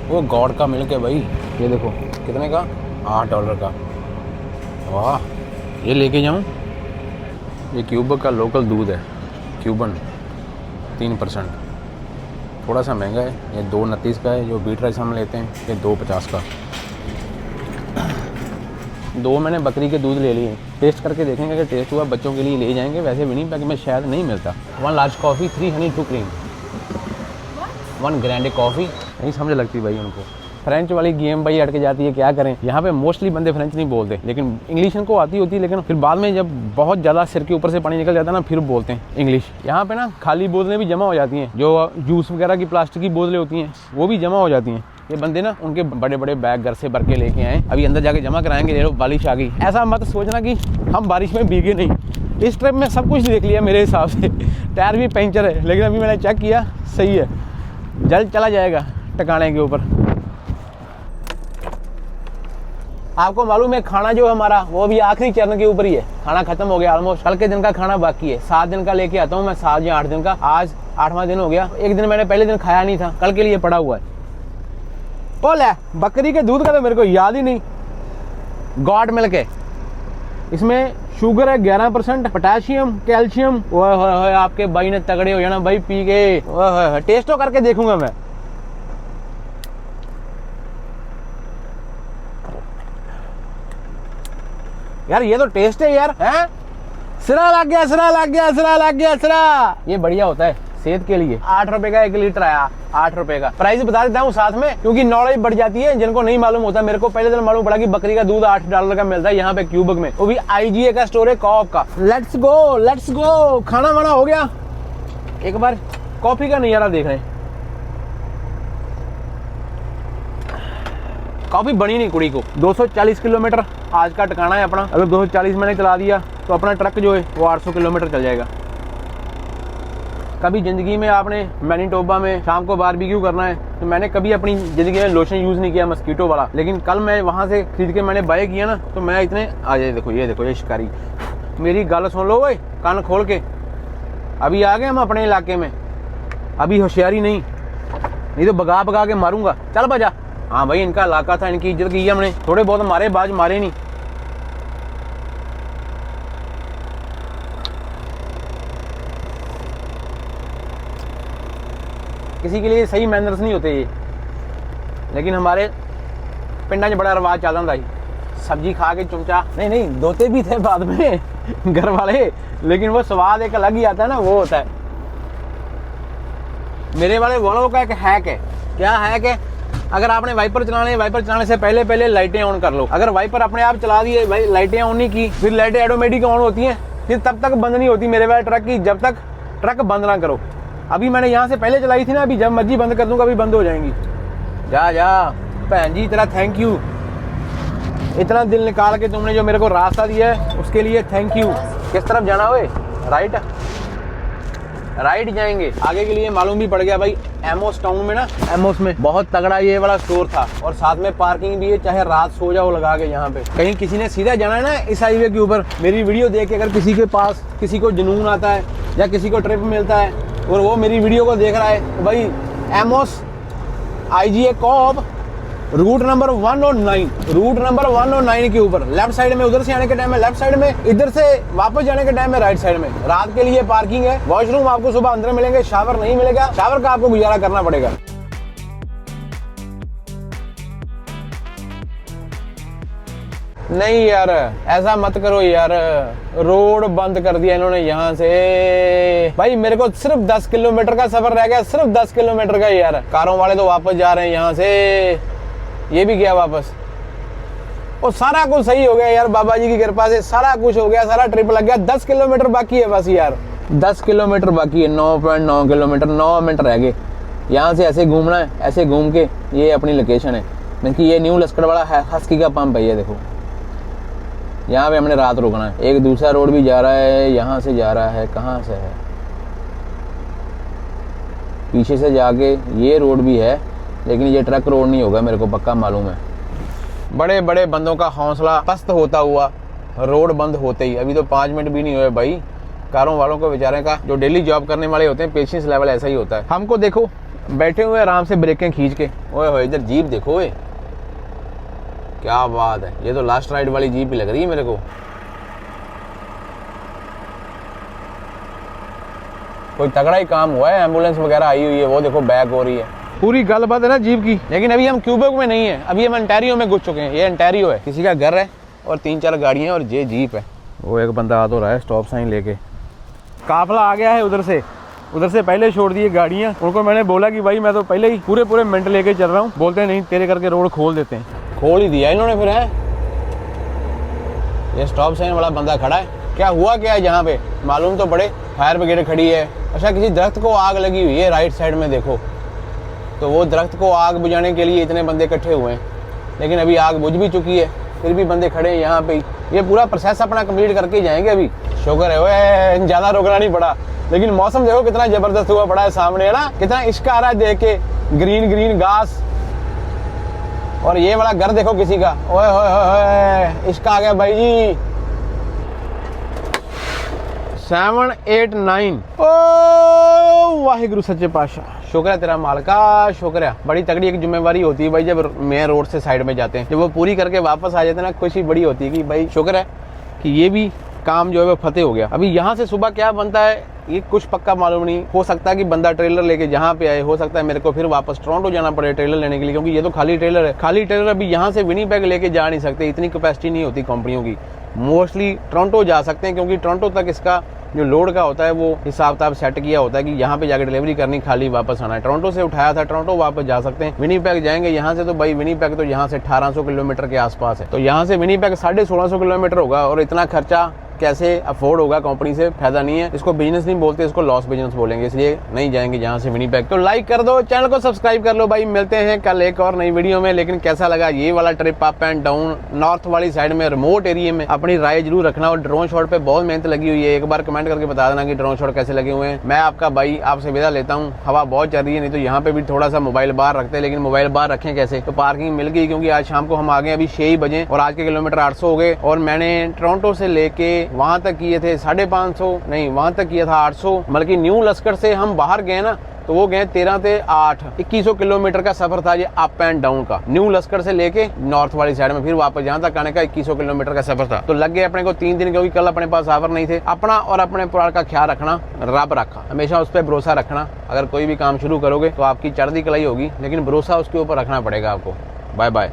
वो गॉड का मिल्क है भाई। ये देखो कितने का, $8 का। वाह, ये लेके जाऊँ। ये क्यूबक का लोकल दूध है, क्यूबन 3%, थोड़ा सा महंगा है। ये 2.29 का है, जो बीट राइस हम लेते हैं ये 2.50 का। 2 मैंने बकरी के दूध ले लिए, टेस्ट करके देखेंगे अगर टेस्ट हुआ बच्चों के लिए ले जाएंगे, वैसे भी नहीं, बाकी में शायद नहीं मिलता। 1 large coffee, 3 Honey 2 cream, 1 grand coffee. नहीं समझ लगती भाई उनको, फ्रेंच वाली गेम भाई अटक जाती है, क्या करें। यहाँ पे मोस्टली बंदे फ्रेंच नहीं बोलते, लेकिन इंग्लिश इनको आती होती है, लेकिन फिर बाद में जब बहुत ज़्यादा सिर के ऊपर से पानी निकल जाता है ना, फिर बोलते हैं इंग्लिश। यहाँ पे ना खाली बोतलें भी जमा हो जाती हैं, जो जूस वगैरह की प्लास्टिक की बोतलें होती हैं वो भी जमा हो जाती हैं। ये बंदे ना उनके बड़े बड़े बैग घर से भर के लेके आए, अभी अंदर जाके जमा कराएंगे। ले लो, बारिश आ गई। ऐसा मत सोचना कि हम बारिश में भीगे नहीं, इस ट्रिप में सब कुछ देख लिया मेरे हिसाब से। टायर भी पंचर है, लेकिन अभी मैंने चेक किया सही है, जल्द चला जाएगा टकाने के ऊपर। आपको मालूम है खाना जो हमारा वो भी आखिरी चरण के ऊपर ही है, खाना खत्म हो गया ऑलमोस्ट। कल के दिन का खाना बाकी है, 7 दिन का लेके आता हूँ मैं, 7 या 8 दिन का। आज 8वां दिन हो गया, एक दिन मैंने पहले दिन खाया नहीं था, कल के लिए पड़ा हुआ है। बोल है बकरी के दूध का तो मेरे को याद ही नहीं, गॉड मिल्क है। इसमें शुगर है 11%, पोटेशियम, कैल्शियम। ओए आपके भाई ने तगड़े हो जाना भाई पी के। ओए टेस्ट तो करके देखूंगा मैं। यार ये तो टेस्ट है यार, हैं? सिरा लग गया, सिरा लग गया, सिरा लग गया, सिरा। ये बढ़िया होता है सेहत के लिए। 8 रुपए का 1 लीटर आया, 8 रुपए का। प्राइस बता देता हूँ साथ में, क्योंकि नॉलेज बढ़ जाती है जिनको नहीं मालूम होता। मेरे को पहले दिन मालूम पड़ा कि बकरी का दूध $8 का मिलता है यहाँ पे क्यूबक में, वो भी IGA का स्टोर है, कॉप का। Let's go, let's go. खाना वाना हो गया, एक बार कॉफी का नजारा देख रहे हैं। कॉफी बनी नहीं कुड़ी को। 240 किलोमीटर आज का टकाना है अपना। अगर 240 मैंने चला दिया तो अपना ट्रक जो है वो 800 किलोमीटर चल जाएगा। कभी ज़िंदगी में आपने मैनीटोबा में शाम को बारबेक्यू करना है तो मैंने कभी अपनी ज़िंदगी में लोशन यूज़ नहीं किया मस्कीटो वाला, लेकिन कल मैं वहाँ से खरीद के मैंने बाय किया ना तो मैं इतने आ जाए। देखो ये शिकारी, मेरी गल सुन लो ओए कान खोल के। अभी आ गए हम अपने इलाके में, अभी होशियारी नहीं तो भगा भगा के मारूंगा। चल बजा। हाँ भाई, इनका इलाका था, इनकी इज्जत की हमने, थोड़े बहुत मारे, बाज मारे नहीं। किसी के लिए सही मैनर्स नहीं होते ये, लेकिन हमारे पिंडा 'च बड़ा रवाज चल रहा है। सब्जी खा के चुमचा नहीं दोते भी थे बाद में घर वाले, लेकिन वो स्वाद एक अलग ही आता है ना, वो होता है। मेरे वाले वालों का एक हैक है। क्या हैक है? अगर आपने वाइपर चलाने से पहले लाइटें ऑन कर लो। अगर वाइपर अपने आप चला दिए, लाइटें ऑन नहीं की, फिर लाइटें ऑटोमेटिक ऑन होती हैं, फिर तब तक बंद नहीं होती मेरे वाले ट्रक की, जब तक ट्रक बंद ना करो। अभी मैंने यहाँ से पहले चलाई थी ना, अभी जब मर्जी बंद कर दूंगा अभी बंद हो जाएंगी। जा जा भैन जी, तेरा थैंक यू, इतना दिल निकाल के तुमने जो मेरे को रास्ता दिया है उसके लिए थैंक यू। किस तरफ जाना हुए? राइट जाएंगे। आगे के लिए मालूम भी पड़ गया भाई। एमोस टाउन में ना, एमोस में बहुत तगड़ा ये वाला स्टोर था और साथ में पार्किंग भी है, चाहे रात सो जाओ लगा के। यहाँ पे कहीं किसी ने सीधा जाना है ना इस हाईवे के ऊपर, मेरी वीडियो देख के अगर किसी के पास किसी को जुनून आता है या किसी को ट्रिप मिलता है और वो मेरी वीडियो को देख रहा है तो भाई एमोस IGA कॉप रूट नंबर 109 के ऊपर लेफ्ट साइड में, उधर से आने के टाइम में लेफ्ट साइड में, इधर से वापस जाने के टाइम में राइट साइड में। रात के लिए पार्किंग है, वॉशरूम आपको सुबह अंदर मिलेंगे, शावर नहीं मिलेगा, शावर का आपको गुजारा करना पड़ेगा। नहीं यार ऐसा मत करो यार, रोड बंद कर दिया इन्होंने यहाँ से। भाई मेरे को सिर्फ 10 किलोमीटर का सफर रह गया, सिर्फ 10 किलोमीटर का यार। कारों वाले तो वापस जा रहे हैं यहाँ से, ये भी गया वापस। और सारा कुछ सही हो गया यार, बाबा जी की कृपा से सारा कुछ हो गया, सारा ट्रिप लग गया। 10 किलोमीटर बाकी है बस यार, 10 किलोमीटर बाकी है। 9.9 किलोमीटर, 9 मिनट रह गए। यहाँ से ऐसे घूमना है, ऐसे घूम के ये अपनी लोकेशन है। क्योंकि ये न्यू लस्कर वाला है, हस्की का पंप है ये देखो। यहाँ पे हमने रात रुकना है। एक दूसरा रोड भी जा रहा है, यहाँ से जा रहा है, कहाँ से है, पीछे से जाके ये रोड भी है, लेकिन ये ट्रक रोड नहीं होगा, मेरे को पक्का मालूम है। बड़े बड़े बंदों का हौसला पस्त होता हुआ रोड बंद होते ही। अभी तो 5 मिनट भी नहीं हुए भाई। कारों वालों को बेचारे का, जो डेली जॉब करने वाले होते हैं, पेशेंस लेवल ऐसा ही होता है। हमको देखो बैठे हुए आराम से ब्रेकें खींच के। ओए इधर जीप देखो, ओए क्या बात है, ये तो लास्ट राइड वाली जीप ही लग रही है मेरे को। कोई तगड़ा ही काम हुआ है, एम्बुलेंस वगैरह आई हुई है, वो देखो बैक हो रही है। पूरी गलबात है ना जीप की। लेकिन अभी हम क्यूबेक में नहीं है, अभी हम ओंटारियो में घुस चुके हैं। ये ओंटारियो है, किसी का घर है और 3-4 गाड़ियां और ये जीप है। वो एक बंदा आ तो रहा है स्टॉप साइन लेके। काफिला आ गया है उधर से पहले छोड़ दिए गाड़ियां। उनको मैंने बोला कि भाई मैं तो पहले ही पूरे मिनट लेके चल रहा हूँ। बोलते नहीं, तेरे करके रोड खोल देते हैं। खोल ही दिया इन्होंने फिर है। ये स्टॉप साइन वाला बंदा खड़ा है। क्या हुआ क्या है यहाँ पे मालूम तो पड़े। फायर ब्रिगेड खड़ी है। अच्छा किसी दरख्त को आग लगी हुई है राइट साइड में देखो, तो वो दरख्त को आग बुझाने के लिए इतने बंदे इकट्ठे हुए हैं। लेकिन अभी आग बुझ भी चुकी है, फिर भी बंदे खड़े हैं यहाँ पे। ये पूरा प्रोसेस अपना कंप्लीट करके जाएंगे अभी। शुक्र है वो ज़्यादा रोकना नहीं पड़ा। लेकिन मौसम देखो कितना जबरदस्त हुआ पड़ा है सामने, है ना। कितना इश्क आ रहा है देख के, ग्रीन घास। और ये वाला घर देखो किसी का, ओए इश्क आ गया भाई जी। 7, 8, 9। ओ वाहिगुरु सच्चे पातशाह, शुक्र है तेरा मालिका, शुक्र है। बड़ी तगड़ी एक जिम्मेवारी होती है भाई जब मेन रोड से साइड में जाते हैं, जब वो पूरी करके वापस आ जाते हैं ना, खुशी बड़ी होती है कि भाई शुक्र है कि ये भी काम जो है वो फतेह हो गया। अभी यहाँ से सुबह क्या बनता है ये कुछ पक्का मालूम नहीं। हो सकता है कि बंदा ट्रेलर लेके जहाँ पे आए, हो सकता है मेरे को फिर वापस टोरंटो जाना पड़े ट्रेलर लेने के लिए, क्योंकि ये तो खाली ट्रेलर है। खाली ट्रेलर अभी यहाँ से विनीपेग लेके जा नहीं सकते, इतनी कैपेसिटी नहीं होती कंपनियों की। मोस्टली टोरंटो जा सकते हैं, क्योंकि टोरंटो तक इसका जो लोड का होता है वो हिसाब किताब सेट किया होता है कि यहाँ पे जाकर डिलीवरी करनी, खाली वापस आना है। टोरंटो से उठाया था, टोरंटो वापस जा सकते हैं। विनीपेग जाएंगे यहाँ से, तो भाई विनीपेग तो यहाँ से 1800 किलोमीटर के आसपास है, तो यहाँ से विनीपेग 1650 किलोमीटर होगा, और इतना खर्चा कैसे अफोर्ड होगा, कंपनी से फायदा नहीं है। इसको बिजनेस नहीं बोलते, इसको लॉस बिजनेस बोलेंगे, इसलिए नहीं जाएंगे यहाँ से विनीपेग। तो लाइक कर दो, चैनल को सब्सक्राइब कर लो भाई। मिलते हैं कल एक और नई वीडियो में। लेकिन कैसा लगा ये वाला trip up and down north वाली साइड में, रिमोट एरिया में, अपनी राय जरूर रखना। और ड्रोन शॉट पे बहुत मेहनत लगी हुई है, एक बार कमेंट करके बता देना कि ड्रोन शॉट कैसे लगे हुए हैं। मैं आपका भाई आपसे विदा लेता हूँ। हवा बहुत चल रही है, नहीं तो यहाँ पे भी थोड़ा सा मोबाइल बाहर रखते हैं, लेकिन मोबाइल बाहर रखें कैसे। तो पार्किंग मिल गई, क्योंकि आज शाम को हम आ गए अभी 6 ही बजे, और आज के किलोमीटर 800 हो गए। और मैंने टोरंटो से लेके वहां तक किए थे 550, नहीं वहां तक किया था 800। बल्कि न्यू लस्कर से हम बाहर गए ना, तो वो गए 13 से 8, 2100 किलोमीटर का सफर था ये अप एंड डाउन का, न्यू लस्कर से लेके नॉर्थ वाली साइड में, फिर वापस यहाँ तक आने का 2100 किलोमीटर का सफर था। तो लग गए अपने को 3 दिन, क्योंकि कल अपने पास सावर नहीं थे। अपना और अपने परिवार का ख्याल रखना, रब रखा, हमेशा उस पर भरोसा रखना। अगर कोई भी काम शुरू करोगे तो आपकी चढ़ती कलाई होगी, लेकिन भरोसा उसके ऊपर रखना पड़ेगा आपको। Bye bye.